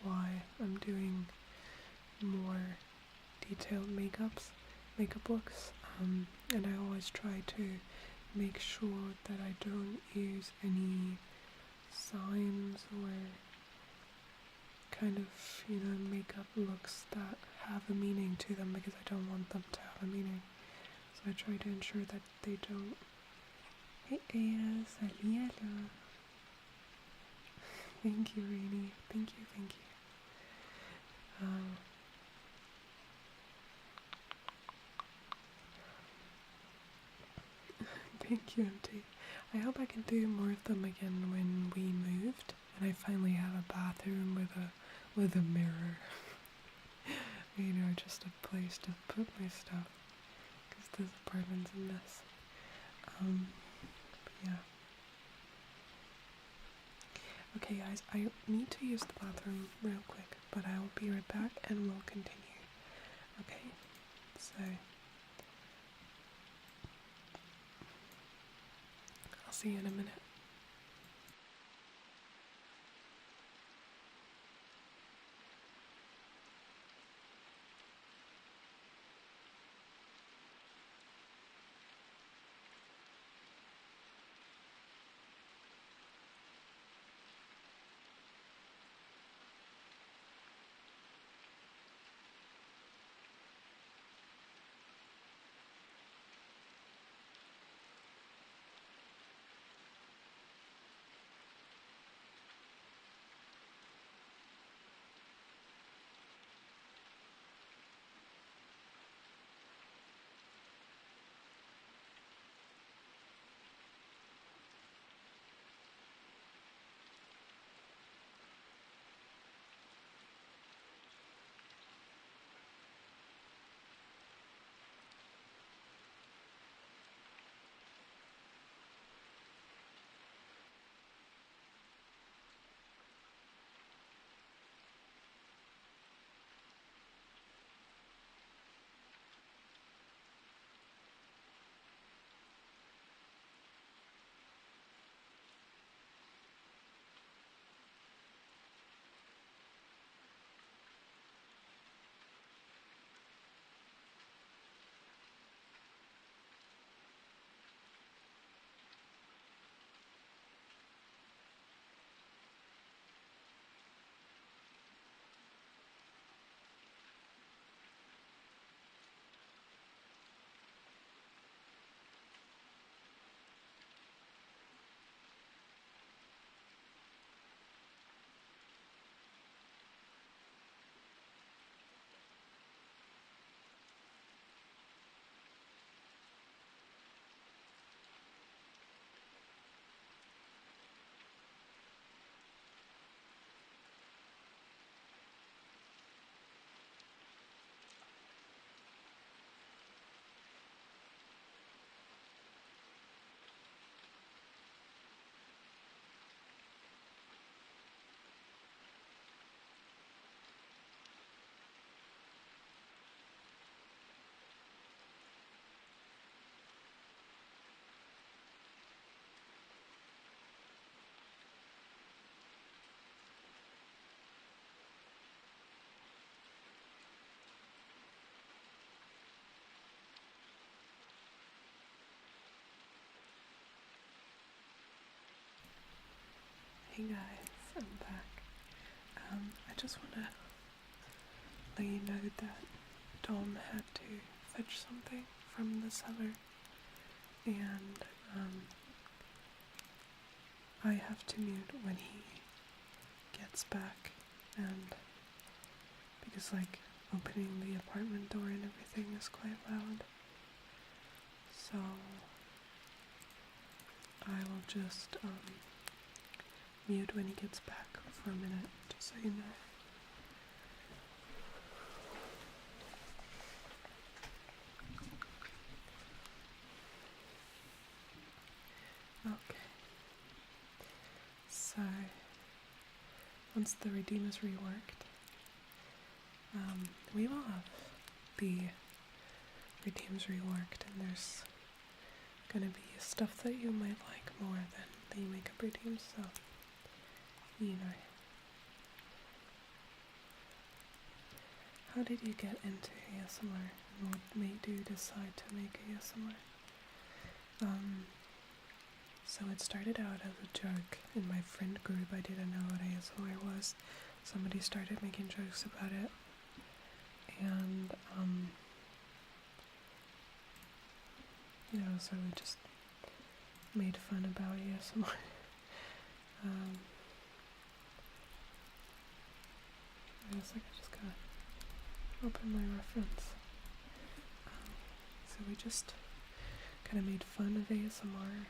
why I'm doing more detailed makeup looks, and I always try to make sure that I don't use any signs or kind of makeup looks that have a meaning to them, because I don't want them to have a meaning, so I try to ensure that they don't. Hey Aya, hello. Thank you, Rainy. Thank you. Thank you, MT. I hope I can do more of them again when we moved and I finally have a bathroom with a mirror. Just a place to put my stuff, because this apartment's a mess. But yeah. Okay guys, I need to use the bathroom real quick, but I will be right back and we'll continue. Okay, so I'll see you in a minute. Hey guys, I'm back. I just want to let you know that Dom had to fetch something from the cellar, and I have to mute when he gets back, and because like opening the apartment door and everything is quite loud, so I will just mute when he gets back for a minute, just so you know. Okay. So, once the Redeem is reworked, we will have the Redeems reworked, and there's gonna be stuff that you might like more than the makeup Redeems, so, you know. How did you get into ASMR, and what made you decide to make ASMR? So it started out as a joke in my friend group. I didn't know what ASMR was. Somebody started making jokes about it, and so we just made fun about ASMR. I guess I just gotta open my reference. So we just kind of made fun of ASMR,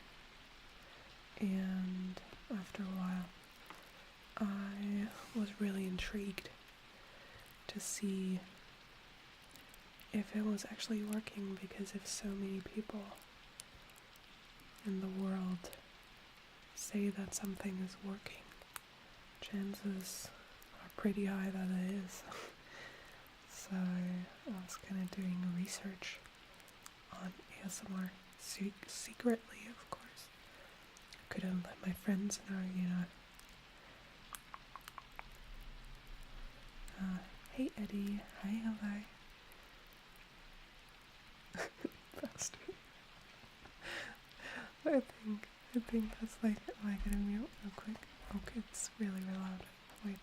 and after a while I was really intrigued to see if it was actually working, because if so many people in the world say that something is working, chances are pretty high that it is. So I was kind of doing research on ASMR secretly, of course. I couldn't let my friends know, you know. Hey Eddie, hi hello. Bastard. I think that's like, am I gonna mute real quick? Okay, it's really loud. Wait.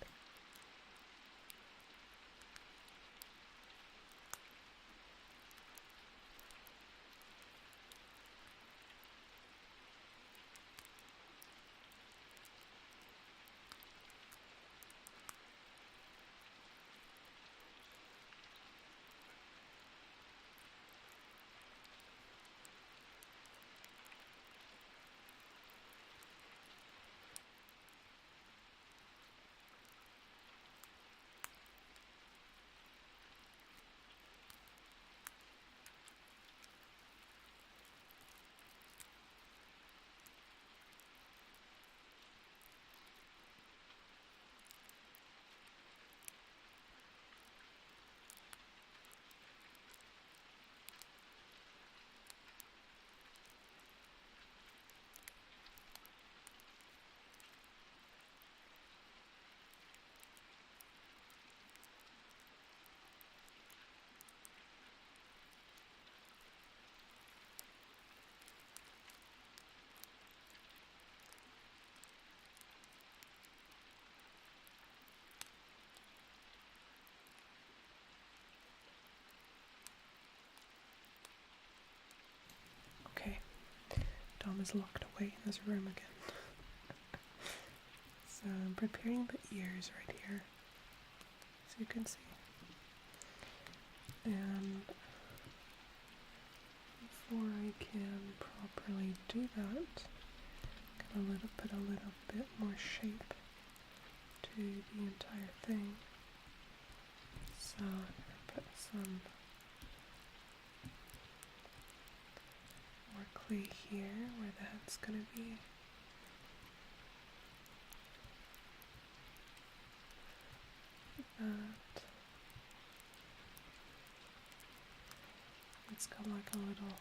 Okay, Dom is locked away in his room again. So I'm preparing the ears right here, so you can see. And before I can properly do that, I'm gonna put a little bit more shape to the entire thing. So I'm gonna put some more clay here where the head's gonna be. That. It's got like a little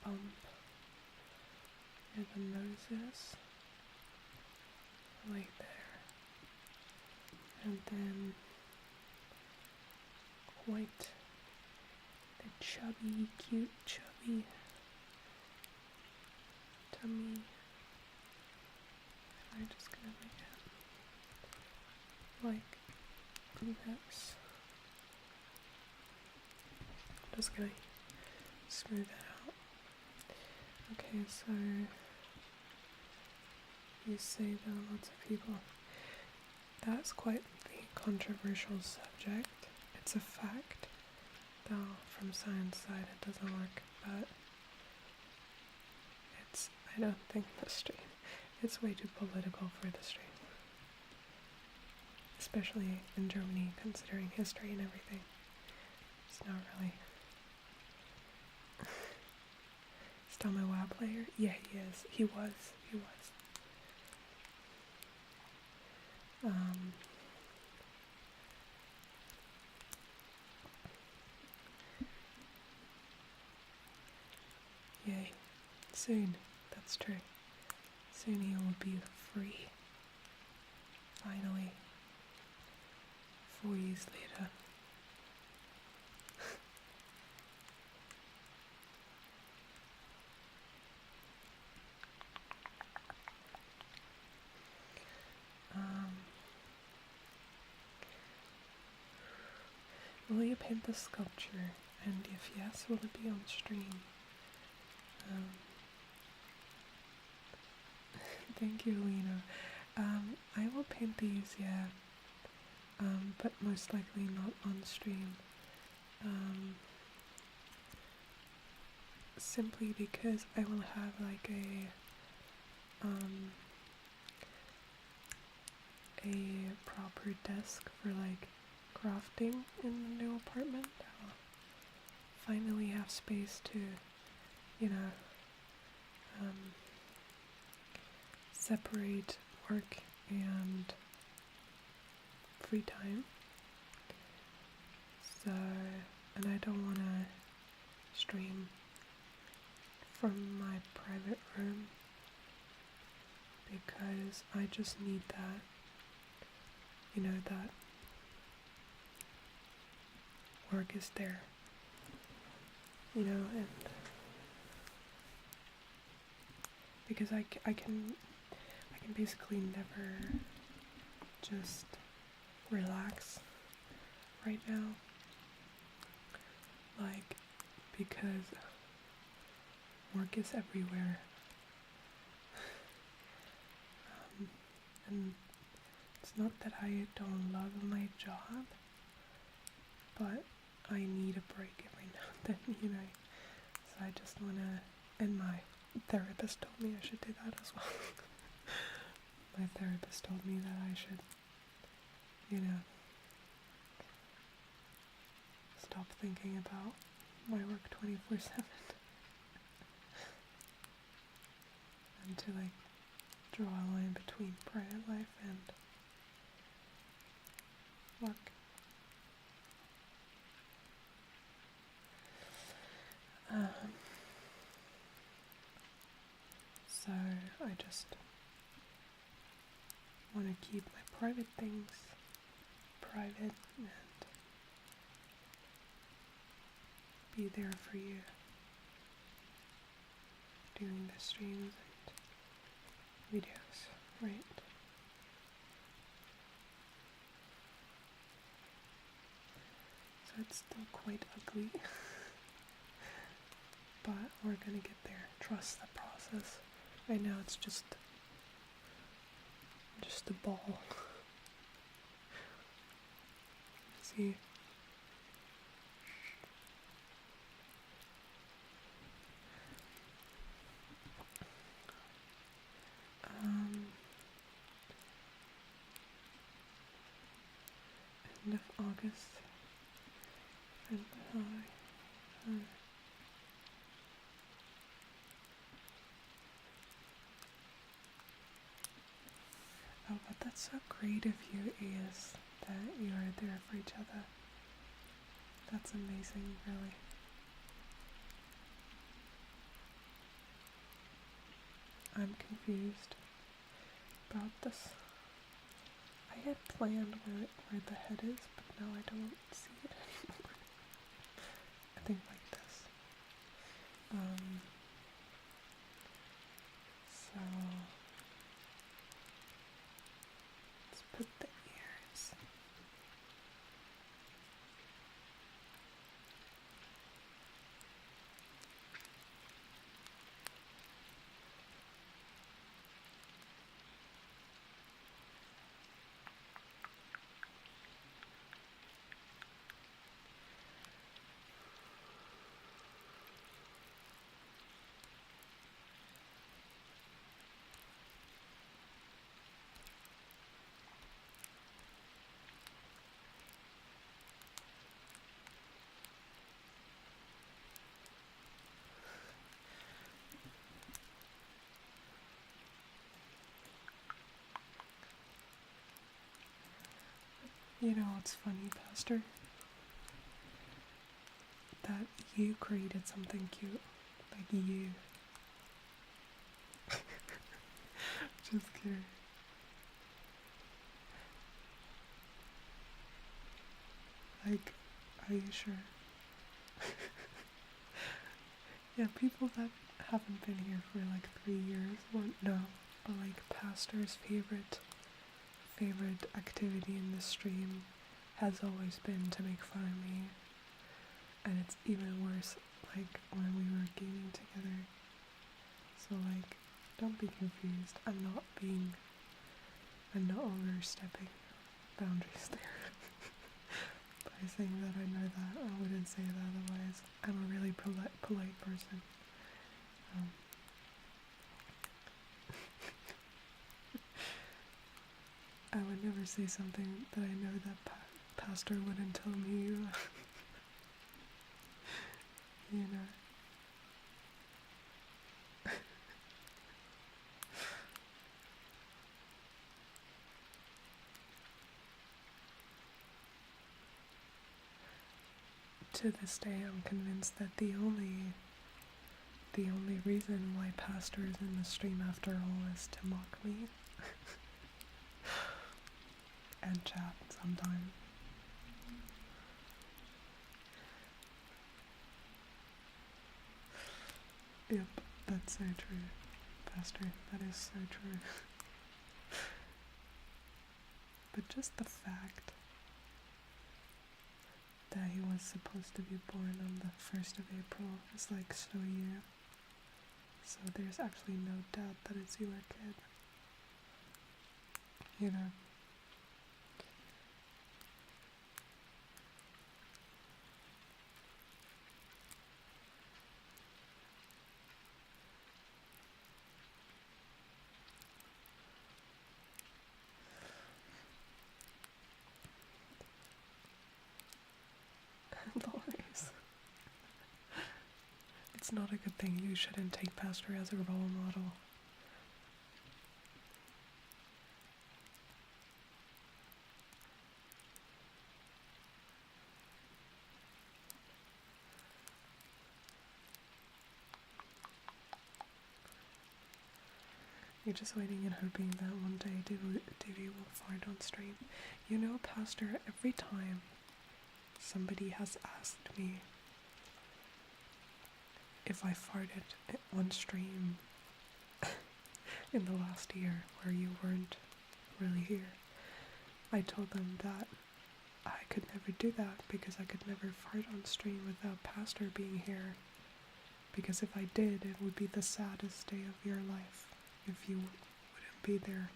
bump where the nose is, right there, and then quite the chubby, cute, chubby tummy. I'm just gonna make it like this. I'm just gonna smooth that out. Okay, so you say that lots of people. That's quite the controversial subject. It's a fact. Though from science side it doesn't work, but I don't think the stream, it's way too political for the stream. Especially in Germany, considering history and everything. It's not really. Is Tom a WoW player? Yeah, he is. He was. Yay. Soon. That's true. Soon he will be free. Finally. 4 years later. Will you paint the sculpture? And if yes, will it be on stream? Thank you, Lena. I will paint these, yeah. But most likely not on stream. Simply because I will have like a proper desk for like crafting in the new apartment. I'll finally have space to, you know, separate work and free time. So, and I don't want to stream from my private room because I just need that, that work is there, and because I can basically never just relax right now, like, because work is everywhere. And it's not that I don't love my job, but I need a break every now and then, so I just want to, and my therapist told me I should do that as well. My therapist told me that I should, stop thinking about my work 24/7 and to draw a line between private life and work. So I just want to keep my private things private and be there for you doing the streams and videos, right? So it's still quite ugly, but we're gonna get there. Trust the process. Right now it's just a ball. See? End of August. And oh, but that's so great of you, Ias, that you are there for each other. That's amazing, really. I'm confused about this. I had planned where the head is, but now I don't see it anymore. I think like this. So let's put the ears. You know what's funny, Pastor? That you created something cute. Like you. Just kidding. Like, are you sure? Yeah, people that haven't been here for 3 years won't know. But Pastor's favorite activity in the stream has always been to make fun of me. And it's even worse when we were gaming together. So don't be confused. I'm not overstepping boundaries there. By saying that I know that, I wouldn't say that otherwise. I'm a really polite person. I would never say something that I know that Pastor wouldn't tell me. You know. to this day, I'm convinced that the only reason why Pastor is in the stream after all is to mock me and chat sometimes. Yep, that's so true, Pastor. That is so true. But just the fact that he was supposed to be born on the 1st of April is like so you. So there's actually no doubt that it's your kid. You know? Loris. It's not a good thing. You shouldn't take Pastor as a role model. You're just waiting and hoping that one day Davy will fart on stream. You know, Pastor, every time somebody has asked me if I farted on stream in the last year where you weren't really here, I told them that I could never do that because I could never fart on stream without Pastor being here. Because if I did, it would be the saddest day of your life if you wouldn't be there.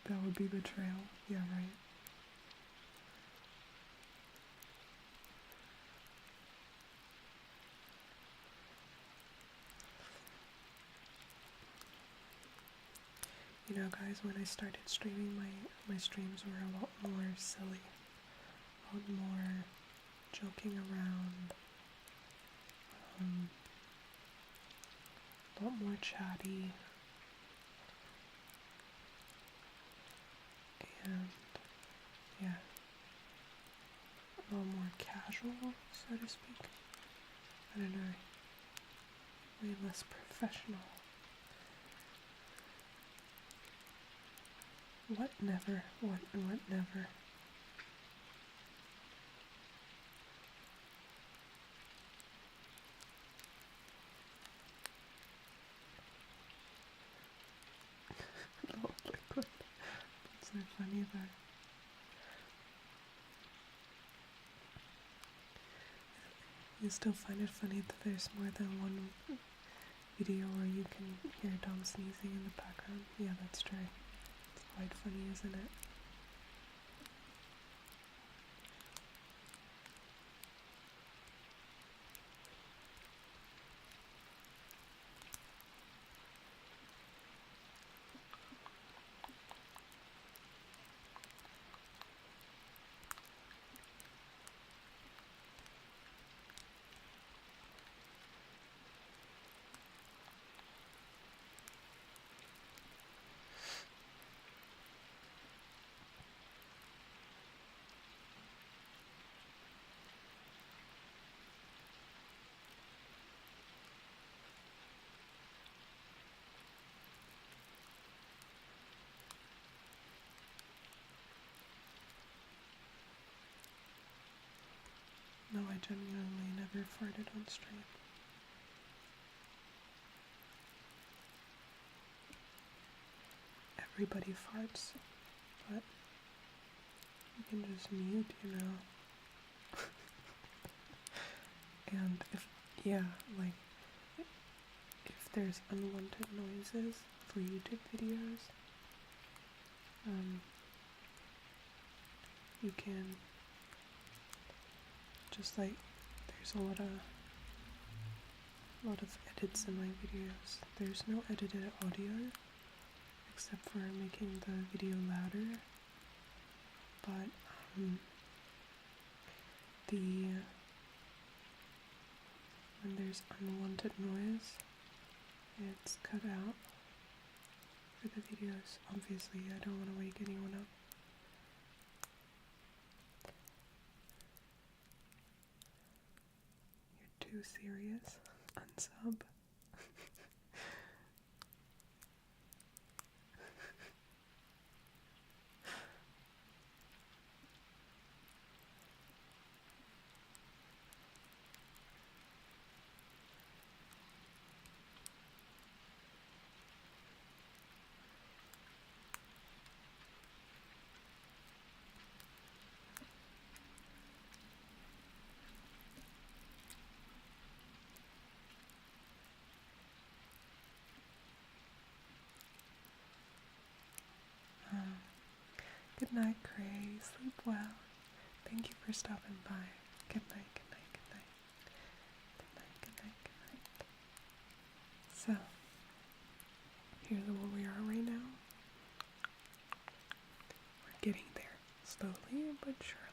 That would be betrayal. Yeah, right. You know, guys, when I started streaming, my streams were a lot more silly, a lot more joking around, a lot more chatty, and yeah, a lot more casual, so to speak. I don't know, way less professional. What never? What never? Oh, liquid. That's so funny though. You still find it funny that there's more than one video where you can hear Dom sneezing in the background? Yeah, that's true. It's quite funny, isn't it? No, I genuinely never farted on stream. Everybody farts, but you can just mute, you know. And like, if there's unwanted noises for YouTube videos, you can just like, there's a lot of edits in my videos. There's no edited audio, except for making the video louder, but when there's unwanted noise, it's cut out. for the videos. Obviously, I don't want to wake anyone up. You're too serious. Unsub. Good night, Cray. Sleep well. Thank you for stopping by. Good night, good night, good night. Good night, good night, good night. So, here's where we are right now. We're getting there. Slowly but surely.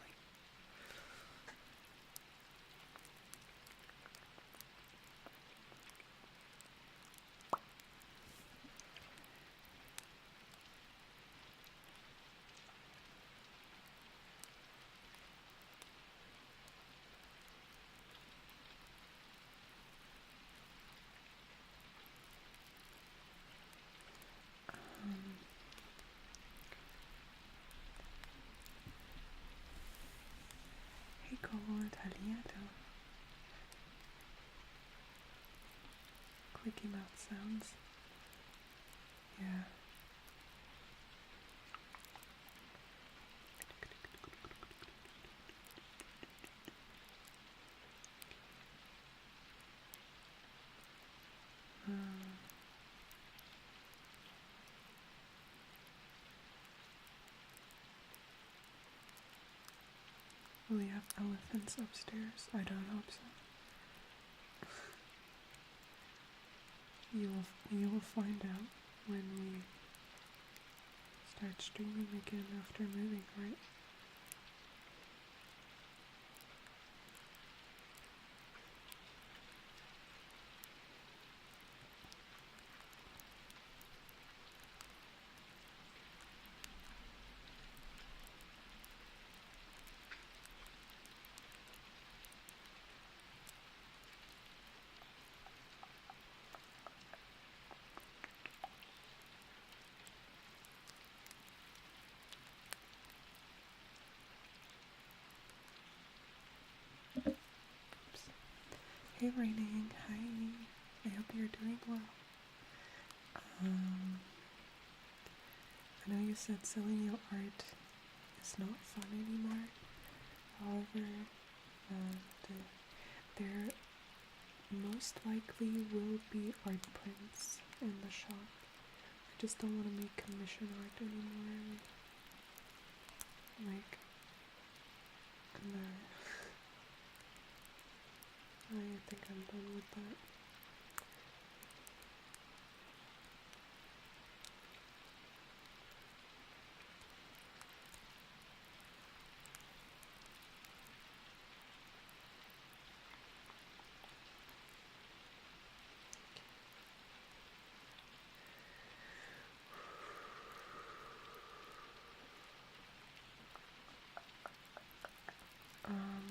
Hey, como italiano. Clicky mouth sounds. Yeah. Will we have elephants upstairs? I don't hope so. You will find out when we start streaming again after moving, right? Hey, Raining. Hi. I hope you're doing well. I know you said selling your art is not fun anymore. However, there most likely will be art prints in the shop. I just don't want to make commission art anymore. Like, no. I think I'm done with that.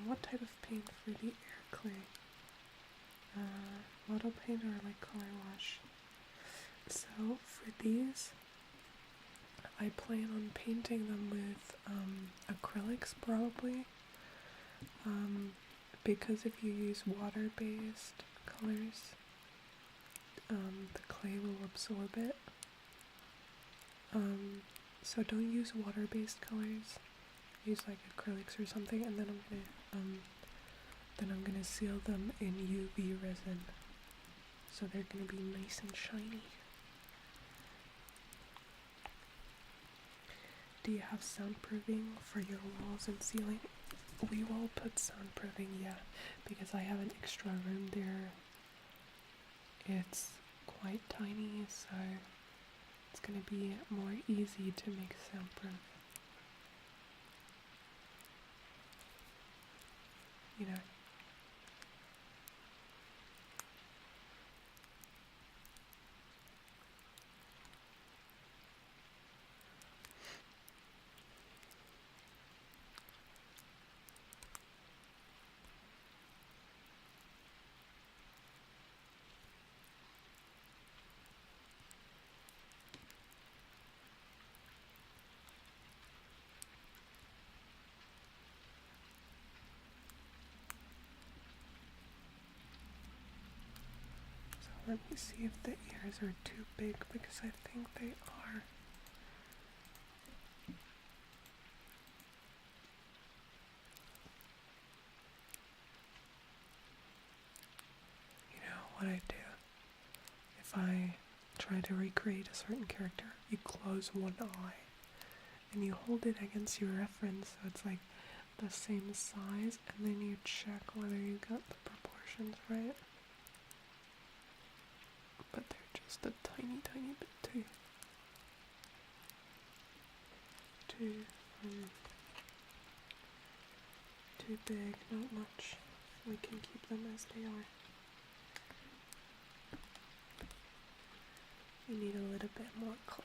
What type of paint for the air clay? Model paint or like color wash? So for these, I plan on painting them with acrylics probably, because if you use water-based colors, the clay will absorb it. So don't use water-based colors. Use like acrylics or something, and then I'm gonna seal them in UV resin, so they're gonna be nice and shiny. Do you have soundproofing for your walls and ceiling? We will put soundproofing, yeah, because I have an extra room there. It's quite tiny, so it's gonna be more easy to make soundproof. You know. Let me see if the ears are too big because I think they are. You know what I do? If I try to recreate a certain character, you close one eye and you hold it against your reference so it's like the same size, and then you check whether you got the proportions right. But they're just a tiny bit too big, not much. We can keep them as they are. You need a little bit more clay.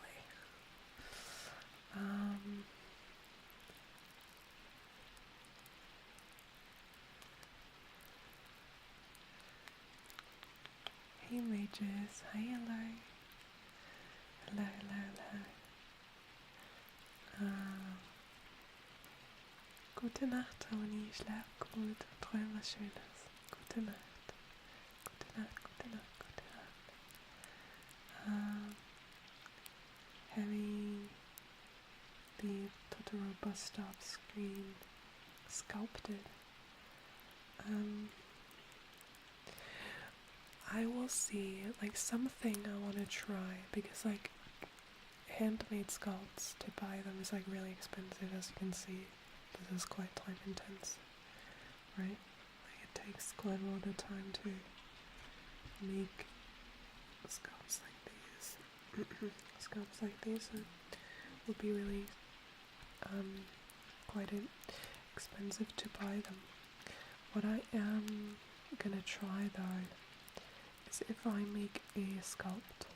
Hey mages, hi hello. Hello. Gute Nacht, Toni, schlaf gut, träum was Schönes. Gute Nacht. Having the Totoro bus stop screen sculpted. I will see, like, something I want to try, because, like, handmade sculpts, to buy them is, like, really expensive, as you can see. This is quite time intense, right? Like, it takes quite a lot of time to make sculpts like these. Sculpts like these would be really quite expensive to buy them. What I am gonna try though is, if I make a sculpt,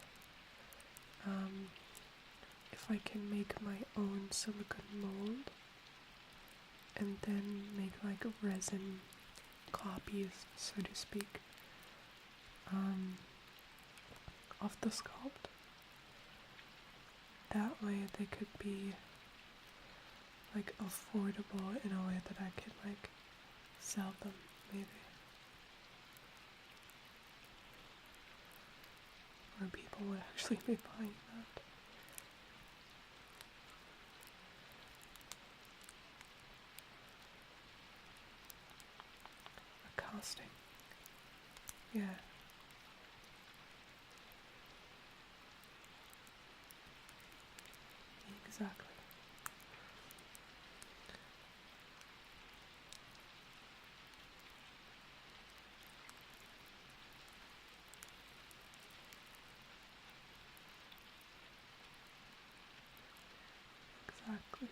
if I can make my own silicone mold and then make like resin copies, so to speak, of the sculpt. That way they could be like affordable in a way that I could like sell them, maybe. Or people would actually be buying that. A casting. Yeah. Exactly. Exactly.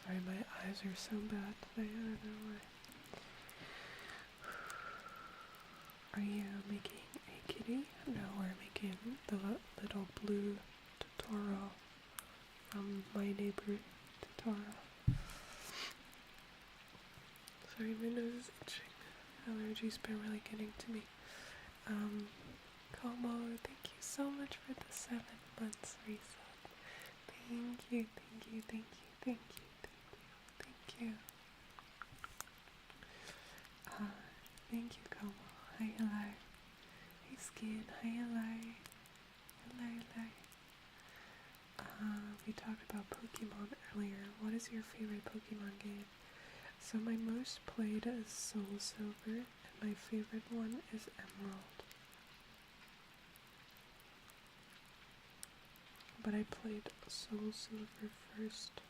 Sorry, my eyes are so bad today, I don't know why. Are you making a kitty? No, we're making the little blue Totoro from My Neighbor Totoro. Sorry, my nose is itching. Allergies been really getting to me. Como, thank you so much for the 7 months resub. Thank you. Thank you, Como. Hi, hello. Hey, Skin. Hi, hello. We talked about Pokemon earlier. What is your favorite Pokemon game? So my most played is Soul Silver, and my favorite one is Emerald. But I played Soul Silver first.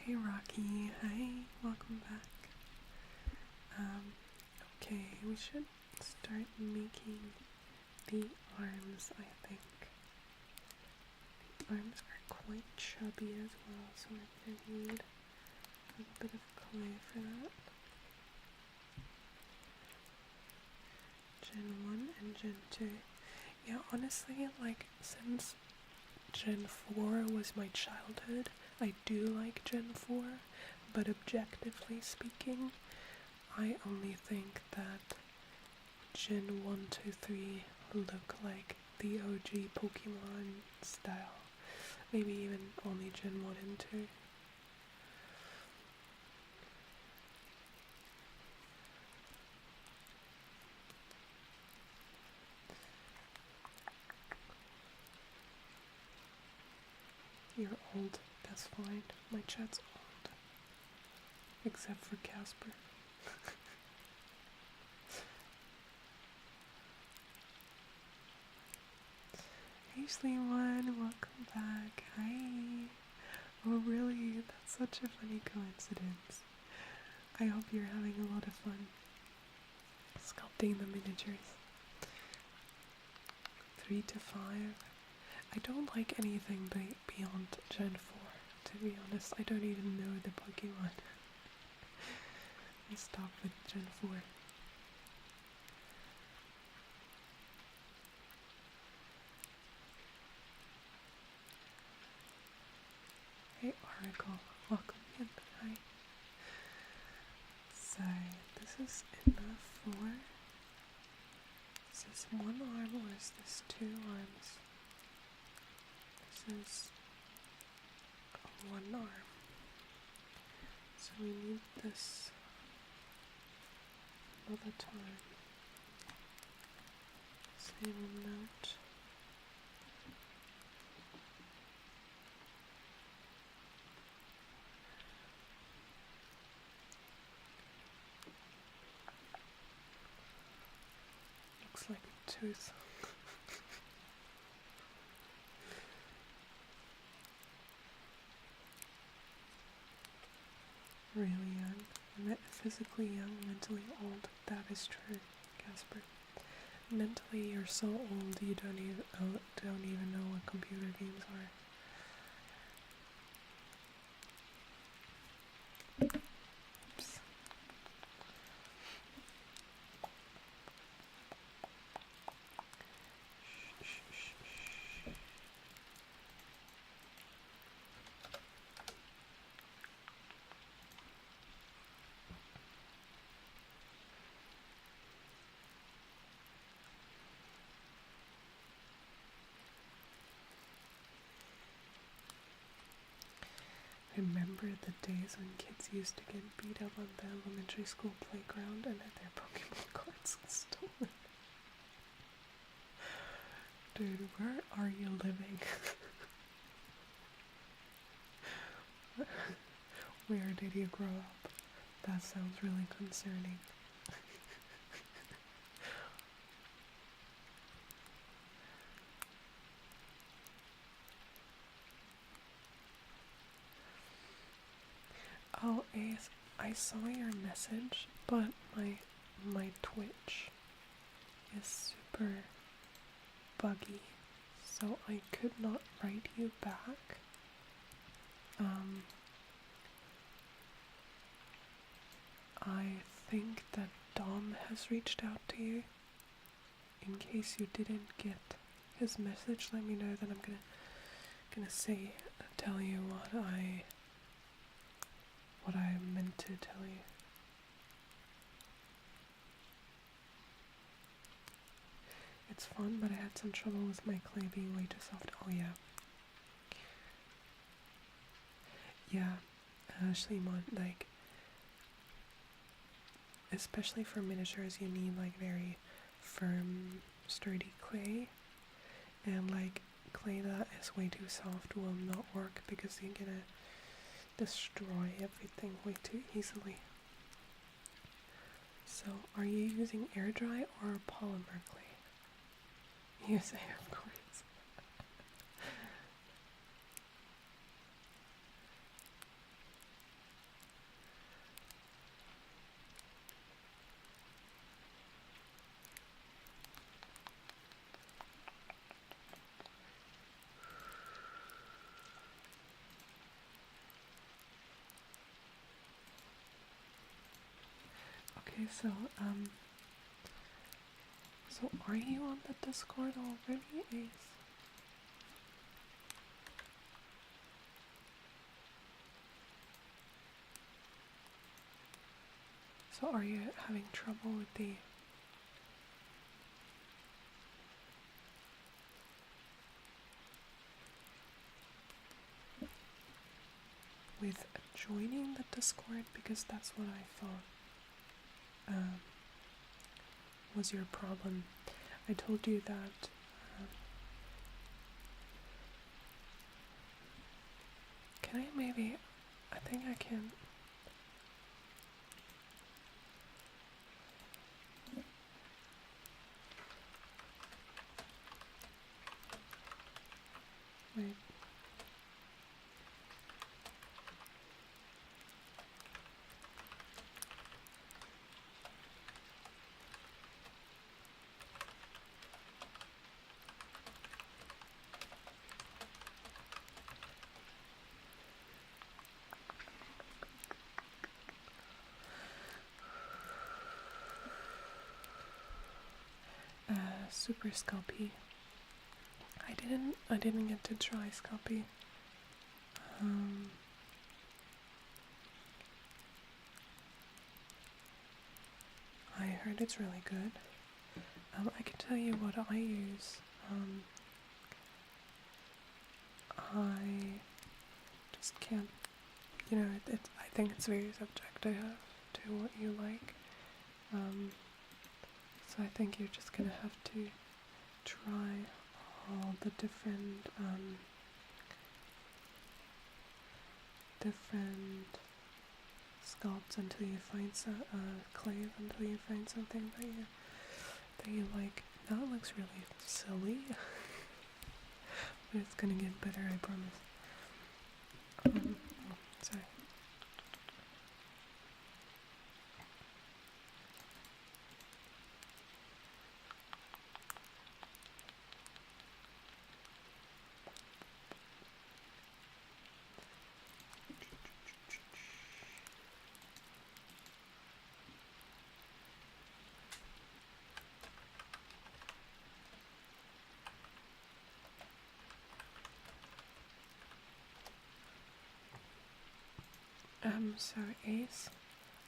Hey Rocky, hi, welcome back. Okay, we should start making the arms, I think. The arms are quite chubby as well, so we're gonna need a little bit of clay for that. Gen 1 and Gen 2. Yeah, honestly, like, since Gen 4 was my childhood, I do like Gen 4, but objectively speaking, I only think that Gen 1, 2, 3 look like the OG Pokemon style. Maybe even only Gen 1 and 2. You're old, that's fine. My chat's old. Except for Casper. Hey Slim1, welcome back. Hi. Oh really? That's such a funny coincidence. I hope you're having a lot of fun sculpting the miniatures. 3 to 5. I don't like anything beyond Gen 4, to be honest. I don't even know the Pokemon. I stopped with Gen 4. Hey Oracle, welcome in. Hi. So, this is enough for... Is this one arm or is this 2 arms? This is one arm. So we need this another time. Same amount. Looks like a tooth. Really young. Physically young, mentally old. That is true, Casper. Mentally, you're so old you don't even know what computer games are. Oops. Remember the days when kids used to get beat up on the elementary school playground and had their Pokemon cards stolen? Dude, where are you living? Where did you grow up? That sounds really concerning. Oh, Ace, I saw your message, but my Twitch is super buggy, so I could not write you back. I think that Dom has reached out to you. In case you didn't get his message, let me know, that I'm gonna tell you what I meant to tell you. It's fun, but I had some trouble with my clay being way too soft. Oh yeah. Yeah, Shlimon, like, especially for miniatures, you need like very firm, sturdy clay, and like clay that is way too soft will not work because you're gonna destroy everything way too easily. So, are you using air dry or polymer clay? Yes, of course. Okay, so are you on the Discord already, Ace? So are you having trouble with joining the Discord? Because that's what I thought was your problem. I told you that can I maybe, I think I can. Wait. Super Scalpy. I didn't get to try Scalpy. I heard it's really good. I can tell you what I use. I just can't, I think it's very subjective to what you like. So I think you're just gonna have to try all the different sculpts until you find some clays until you find something that you like. Now it looks really silly, but it's gonna get better, I promise. Sorry. So Ace,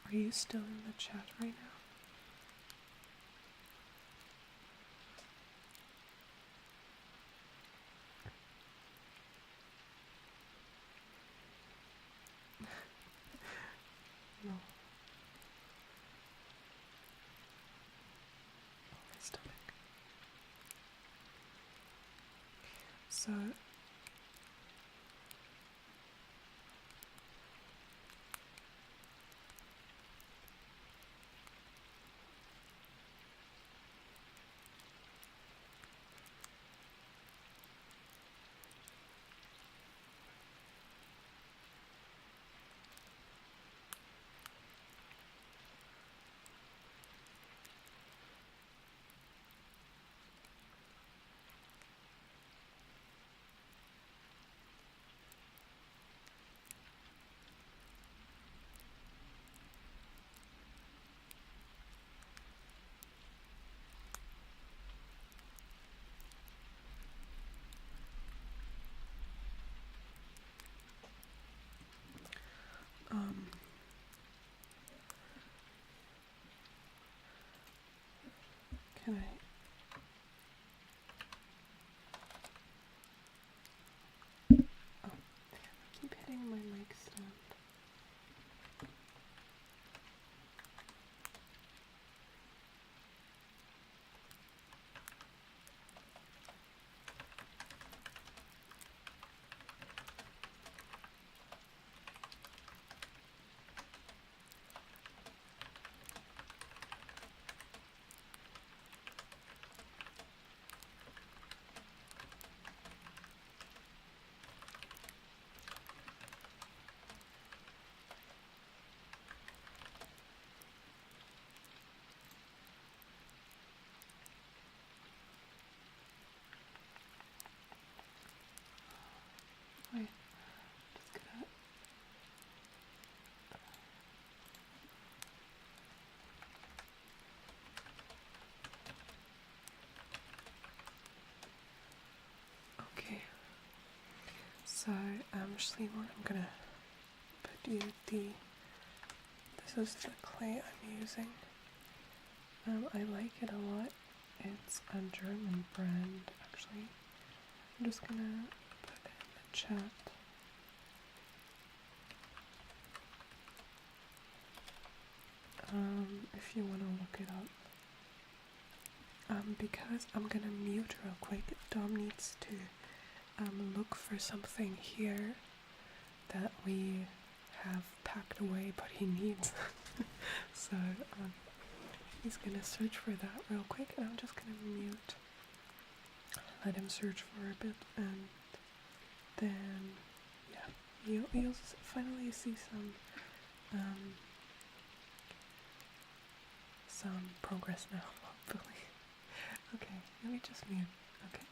are you still in the chat right now? No. My stomach. So So actually what I'm gonna put you this is the clay I'm using. I like it a lot. It's a German brand actually. I'm just gonna put it in the chat. If you wanna look it up. Because I'm gonna mute real quick, Dom needs to look for something here that we have packed away but he needs. So he's gonna search for that real quick and I'm just gonna mute. Let him search for a bit and then yeah, you'll finally see some progress now, hopefully. Okay, let me just mute. Okay.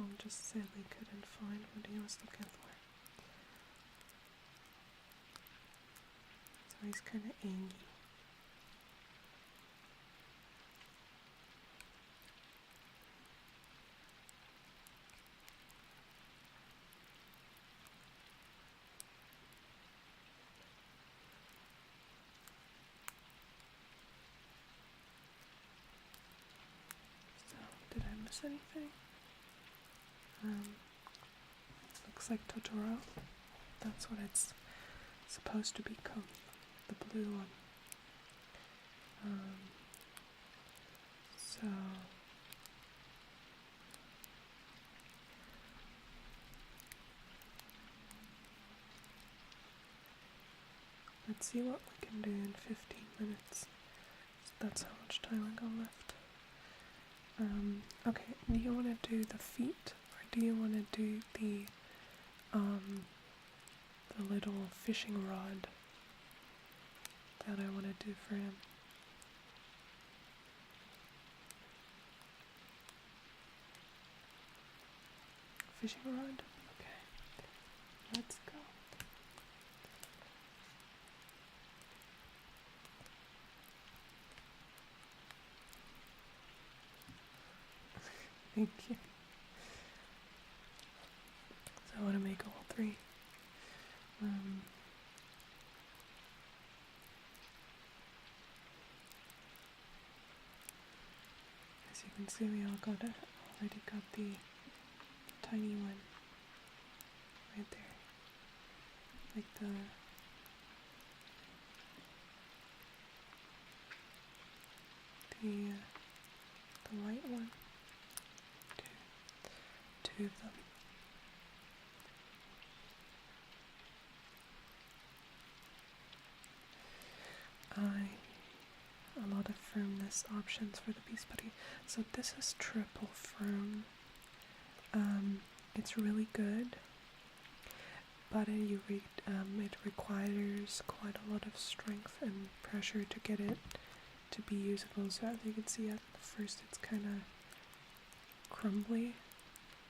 Tom just sadly couldn't find what he was looking for. So he's kind of angry. So, did I miss anything? Looks like Totoro. That's what it's supposed to become. The blue one. So let's see what we can do in 15 minutes. That's how much time I got left. Okay, do you want to do the feet, or do you want to do the little fishing rod that I want to do for him? Fishing rod? Okay, let's go. Thank you. So I want to make all three. As you can see, we already got the tiny one right there, like the white one. Two of them. A lot of firmness options for the Beast Buddy. So this is triple firm. It's really good, but it requires quite a lot of strength and pressure to get it to be usable. So as you can see, at first it's kind of crumbly,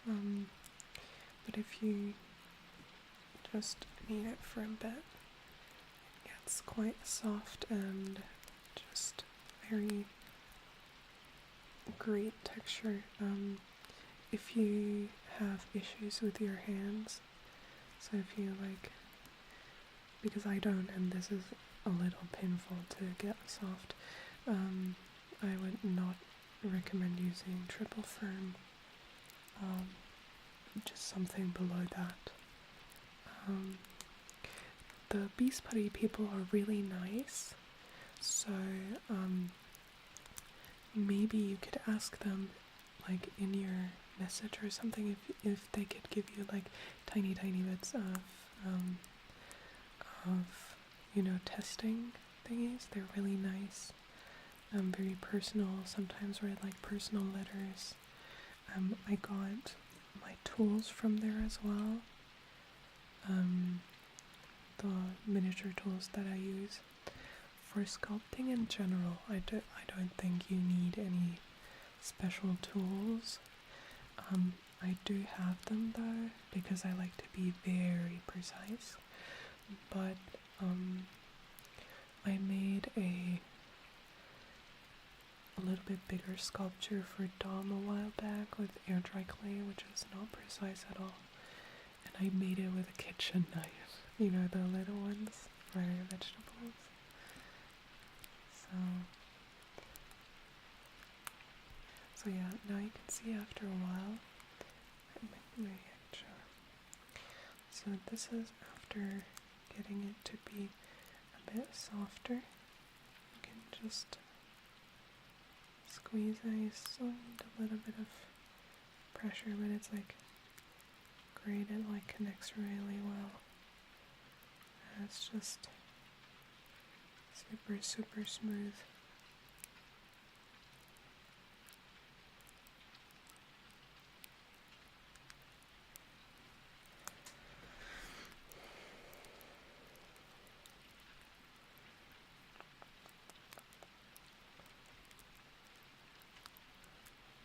but if you just knead it for a bit, it gets quite soft and just very great texture. If you have issues with your hands, so if you because I don't, and this is a little painful to get soft, I would not recommend using triple firm, just something below that. The Beast Buddy people are really nice, so maybe you could ask them in your message or something if they could give you tiny bits of testing thingies. They're really nice, very personal. Sometimes write personal letters. I got my tools from there as well, the miniature tools that I use for sculpting in general. I don't think you need any special tools. I do have them though, because I like to be very precise, but I made a little bit bigger sculpture for Dom a while back with air dry clay, which is not precise at all, and I made it with a kitchen knife, the little ones for vegetables. So yeah, now you can see after a while. Maybe I can show. So this is after getting it to be a bit softer. You can just squeeze it. You still need a little bit of pressure, but it's great. It connects really well. And it's just super smooth.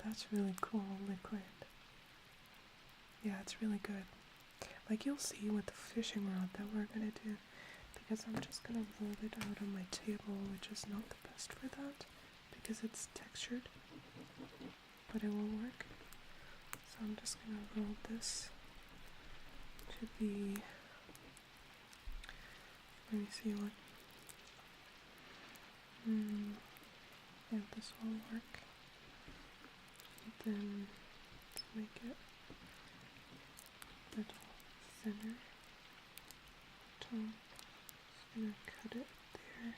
That's really cool liquid. Yeah, it's really good. Like you'll see with the fishing rod that we're gonna do, because I'm just gonna roll it out on my table, which is not the best for that, because it's textured, but it will work. So I'm just gonna roll this to be, let me see what, yeah, this will work. And then let's make it a little thinner. Just gonna cut it there.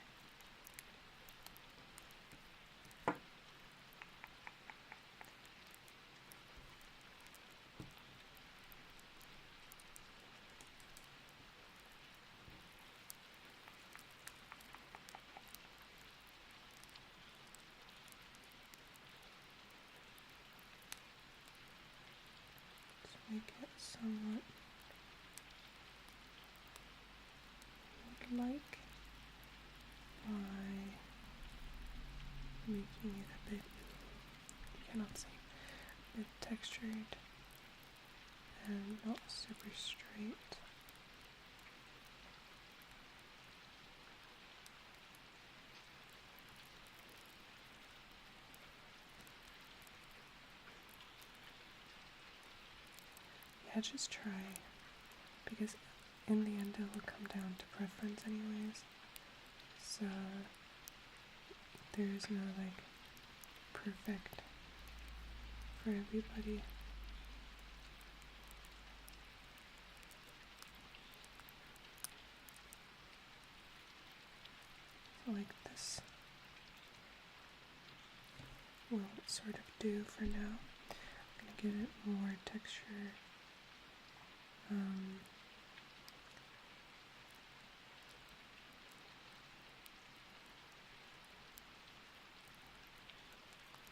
Let's make it somewhat like by making it a bit, you cannot see, a bit textured and not super straight. Yeah, just try, because in the end it will come down to preference anyways, so there is no like perfect for everybody. So like this will sort of do for now. I'm gonna give it more texture.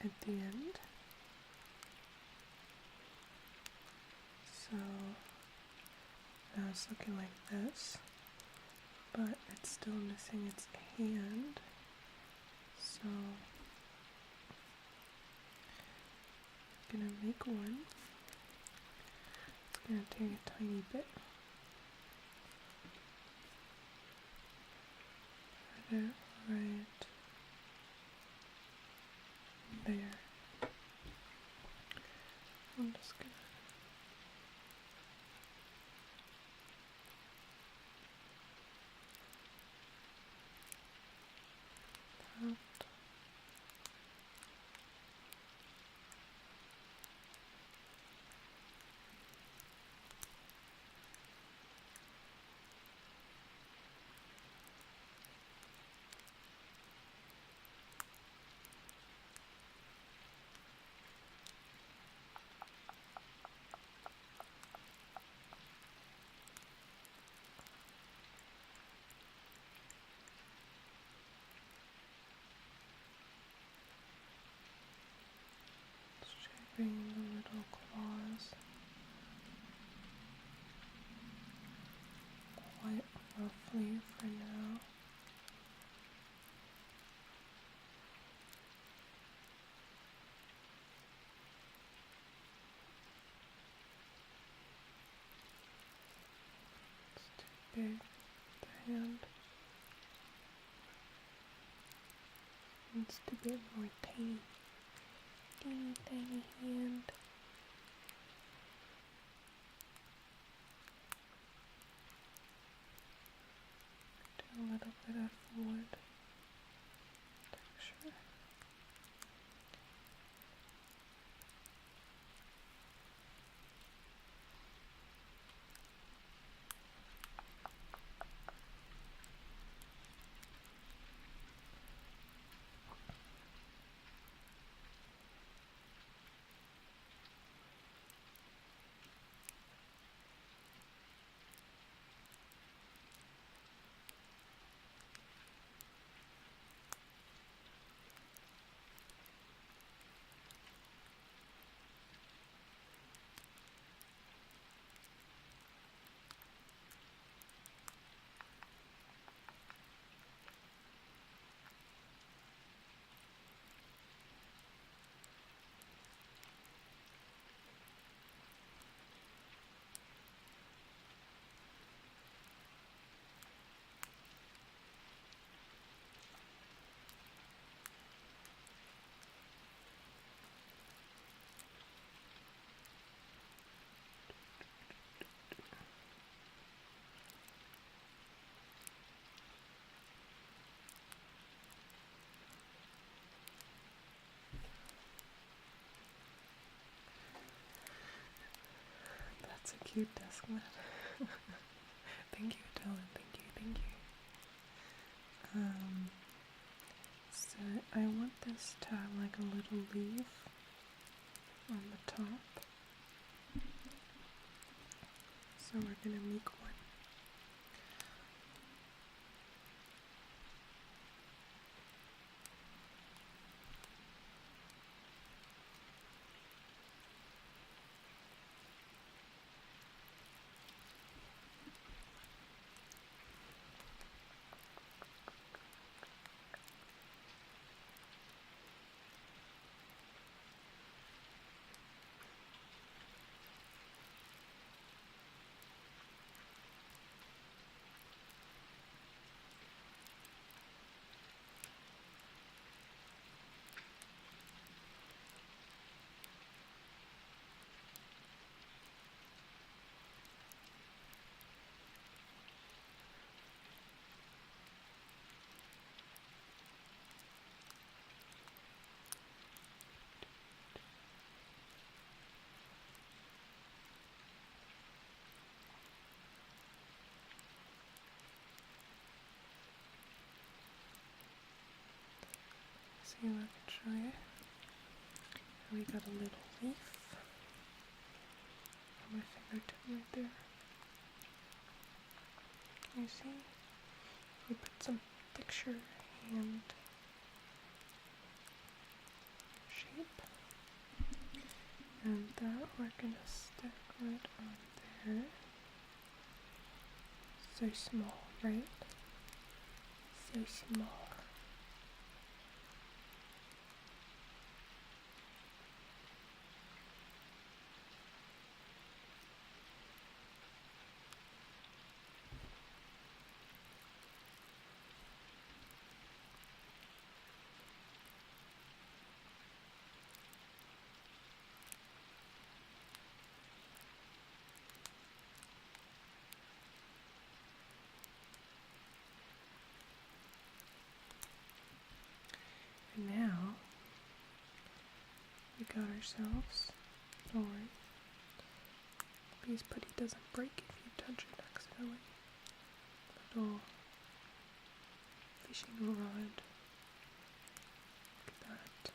At the end. So now it's looking like this, but it's still missing its hand. So I'm gonna make one. It's gonna take a tiny bit. Put it right there. I'm just gonna tap. Shaping the little claws quite roughly for now. It's too big, the hand. Needs to be more tiny. Teeny tiny hand. Do a little bit of wood texture. cute desk mat. Thank you, Dylan. Thank you, thank you. So I want this to have like a little leaf on the top. So we're gonna make one. See if I can show you. We got a little leaf on my fingertip right there. Can you see? We put some picture hand shape. And that we're gonna stick right on there. So small, right? So small. And now we got ourselves, don't worry, Bee's putty doesn't break if you touch it accidentally. Little fishing rod. Look at that.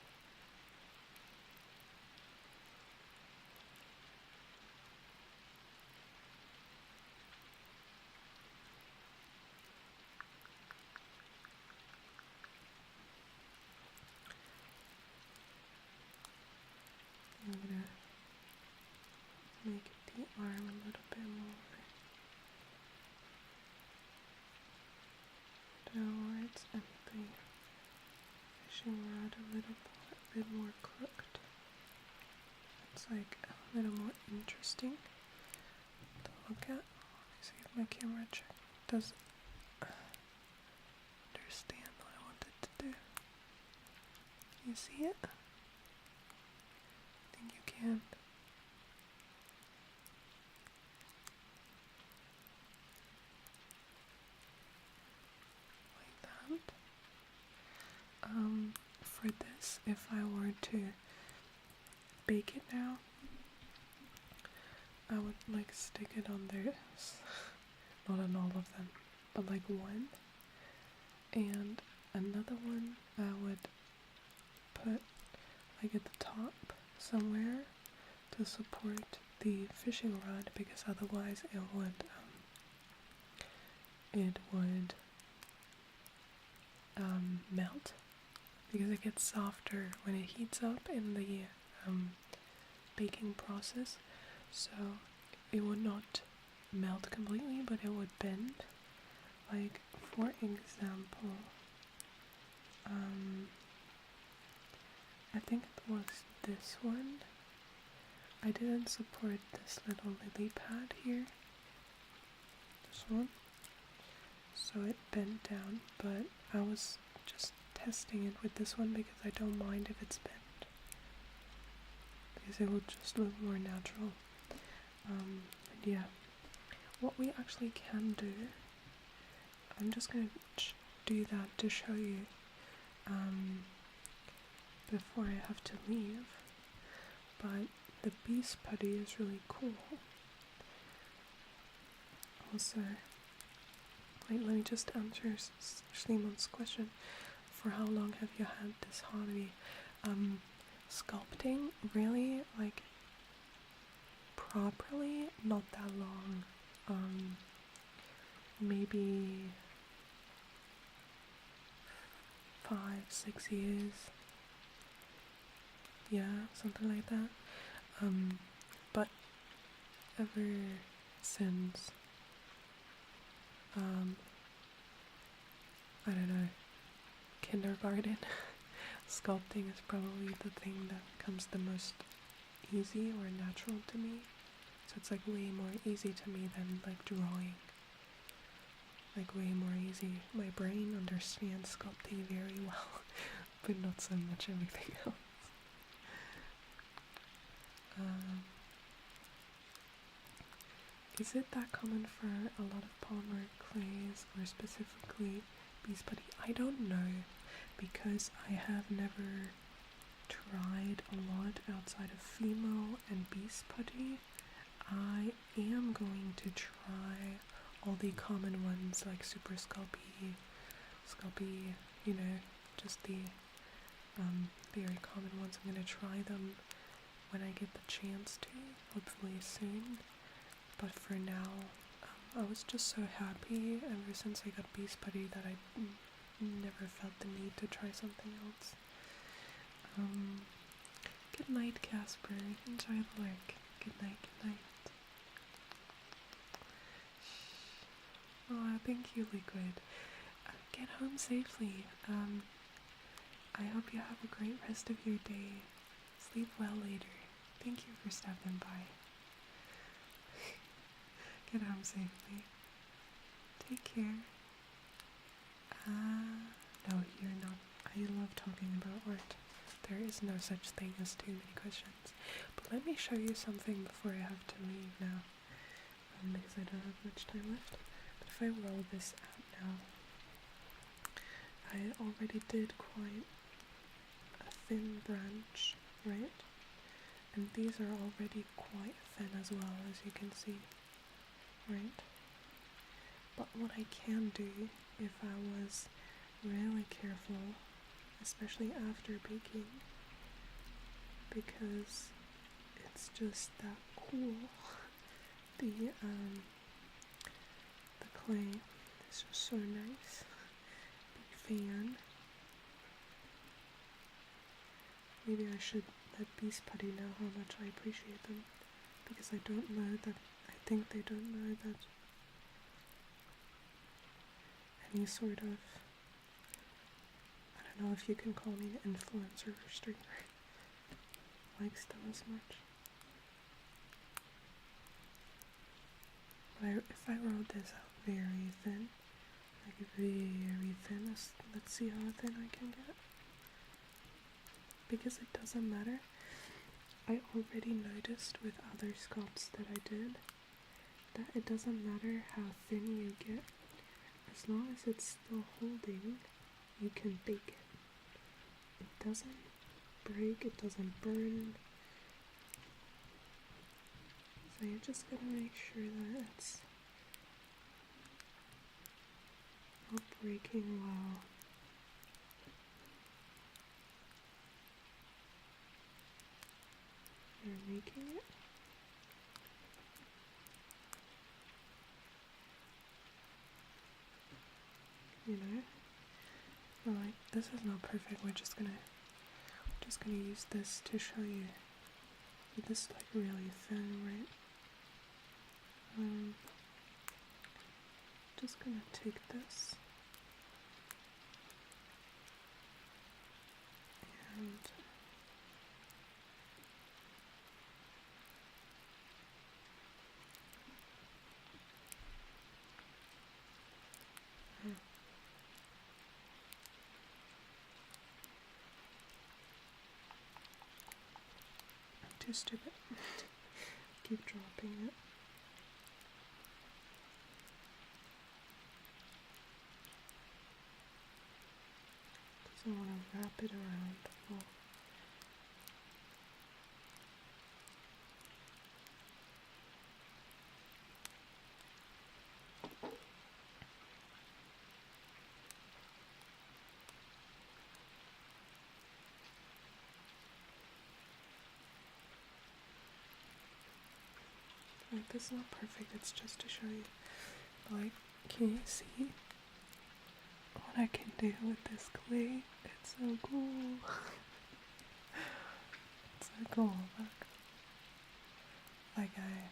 I'm gonna make the arm a little bit more downwards and the fishing rod a little bit more crooked. It's like a little more interesting to look at. Let me see if my camera does understand what I want it to do. You see it? I think you can. Like that. For this, if I were to bake it now, I would like stick it on this, not on all of them, but like one, and another one I would put like at the top somewhere to support the fishing rod, because otherwise it would melt, because it gets softer when it heats up in the baking process. So it would not melt completely, but it would bend. Like, for example, I think it was this one. I didn't support this little lily pad here. This one. So it bent down, but I was just testing it with this one because I don't mind if it's bent, because it will just look more natural. But yeah, what we actually can do, I'm just gonna do that to show you before I have to leave. But the Beast putty is really cool. Also, wait, let me just answer Shlimon's question. For how long have you had this hobby? Sculpting, really, like, properly, not that long. Maybe 5-6 years. Yeah, something like that. But ever since, I don't know, kindergarten, sculpting is probably the thing that comes the most easy or natural to me. So it's like way more easy to me than like drawing. Like way more easy. My brain understands sculpting very well, but not so much everything else. Is it that common for a lot of polymer clays, or specifically Beast Putty? I don't know, because I have never tried a lot outside of Fimo and Beast Putty. I am going to try all the common ones like Super Sculpey, you know, just the very common ones. I'm going to try them when I get the chance to, hopefully soon. But for now, I was just so happy ever since I got Beast Putty that I never felt the need to try something else. Good night, Casper. Enjoy the lurk. Good night, good night. Oh, thank you, Liquid. Get home safely. I hope you have a great rest of your day. Sleep well later. Thank you for stopping by. Get home safely. Take care. No, you're not. I love talking about art. There is no such thing as too many questions. But let me show you something before I have to leave now. Because I don't have much time left. But if I roll this out now, I already did quite a thin branch, right? And these are already quite thin as well, as you can see, right? But what I can do, if I was really careful, especially after baking, because it's just that cool, the clay is just so nice. Big fan. Maybe I should let Beast Putty know how much I appreciate them, because I think they don't know that any sort of, I don't know if you can call me an influencer or streamer, likes them as much. But if I rolled this out very thin, like very thin, let's see how thin I can get. Because it doesn't matter. I already noticed with other sculpts that I did that it doesn't matter how thin you get, as long as it's still holding, you can bake it. It doesn't break, it doesn't burn. So you just gotta make sure that it's not breaking while you're making it. You know? Well, like, this is not perfect. We're just gonna use this to show you. This is like really thin, right? Just gonna take this and I'm too stupid. Keep dropping it. I want to wrap it around the wall. like this is not perfect, it's just to show you. But like, can you see what I can do with this clay? It's so cool. It's so cool, look. Like I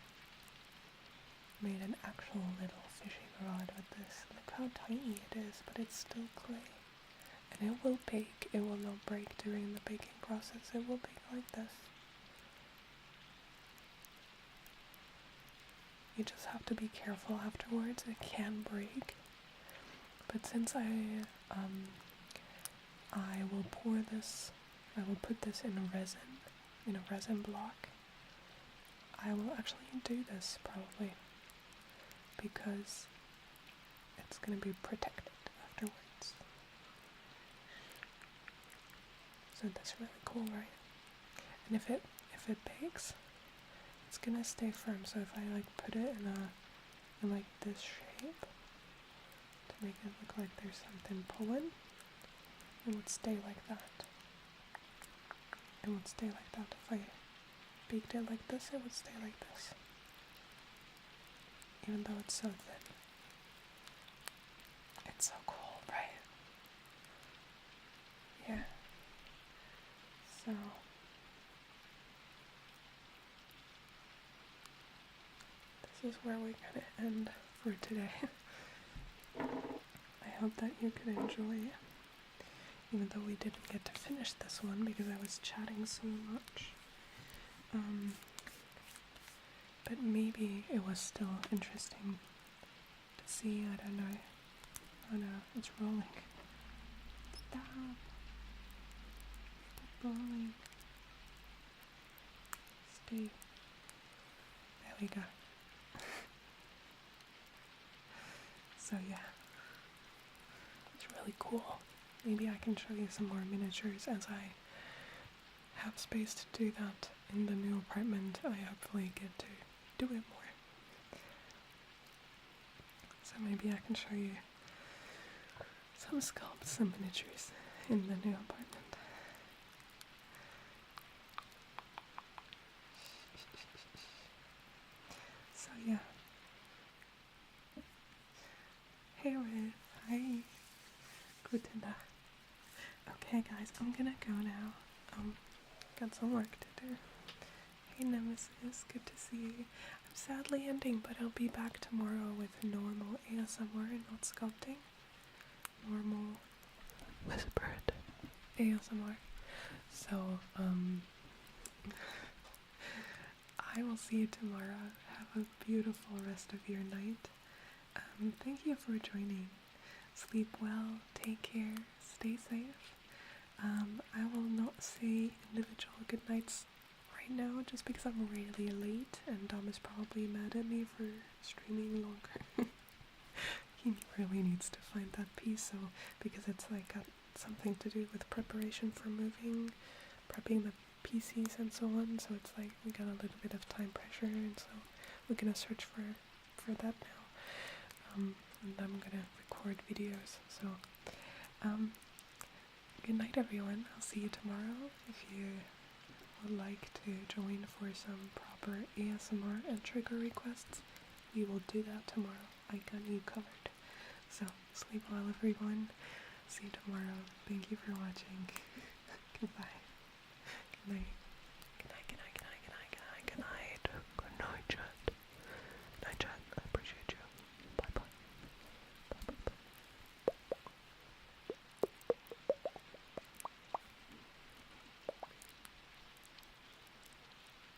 made an actual little fishing rod with this. Look how tiny it is, but it's still clay. And it will bake. It will not break during the baking process. It will bake like this. You just have to be careful afterwards. It can break. But since I will pour this, I will put this in a resin block. I will actually do this probably because it's going to be protected afterwards. So that's really cool, right? And if it bakes, it's going to stay firm. So if I like put it in like this shape to make it look like there's something pulling, it would stay like that. It would stay like that. If I baked it like this, it would stay like this. Even though it's so thin. It's so cool, right? Yeah. So this is where we're gonna end for today. I hope that you could enjoy it. Even though we didn't get to finish this one because I was chatting so much. But maybe it was still interesting to see. I don't know. Oh no, it's rolling. Stop. Stop rolling. Stay. There we go. So yeah. It's really cool. Maybe I can show you some more miniatures as I have space to do that in the new apartment. I hopefully get to do it more. So maybe I can show you some sculpts, some miniatures in the new apartment. So yeah. Hey Riff, hi. Guten Tag. Okay guys, I'm gonna go now. Got some work to do. Hey Nemesis, good to see you. I'm sadly ending, but I'll be back tomorrow with normal ASMR and not sculpting. Normal whispered ASMR. So, I will see you tomorrow. Have a beautiful rest of your night. Thank you for joining. Sleep well, take care, stay safe. I will not say individual good nights right now just because I'm really late and Dom is probably mad at me for streaming longer. He really needs to find that piece, so because it's like got something to do with preparation for moving, prepping the PCs and so on, so it's like we got a little bit of time pressure, and so we're gonna search for that now. And I'm gonna record videos, so good night everyone. I'll see you tomorrow. If you would like to join for some proper ASMR and trigger requests, we will do that tomorrow. I got you covered. So sleep well everyone. See you tomorrow. Thank you for watching.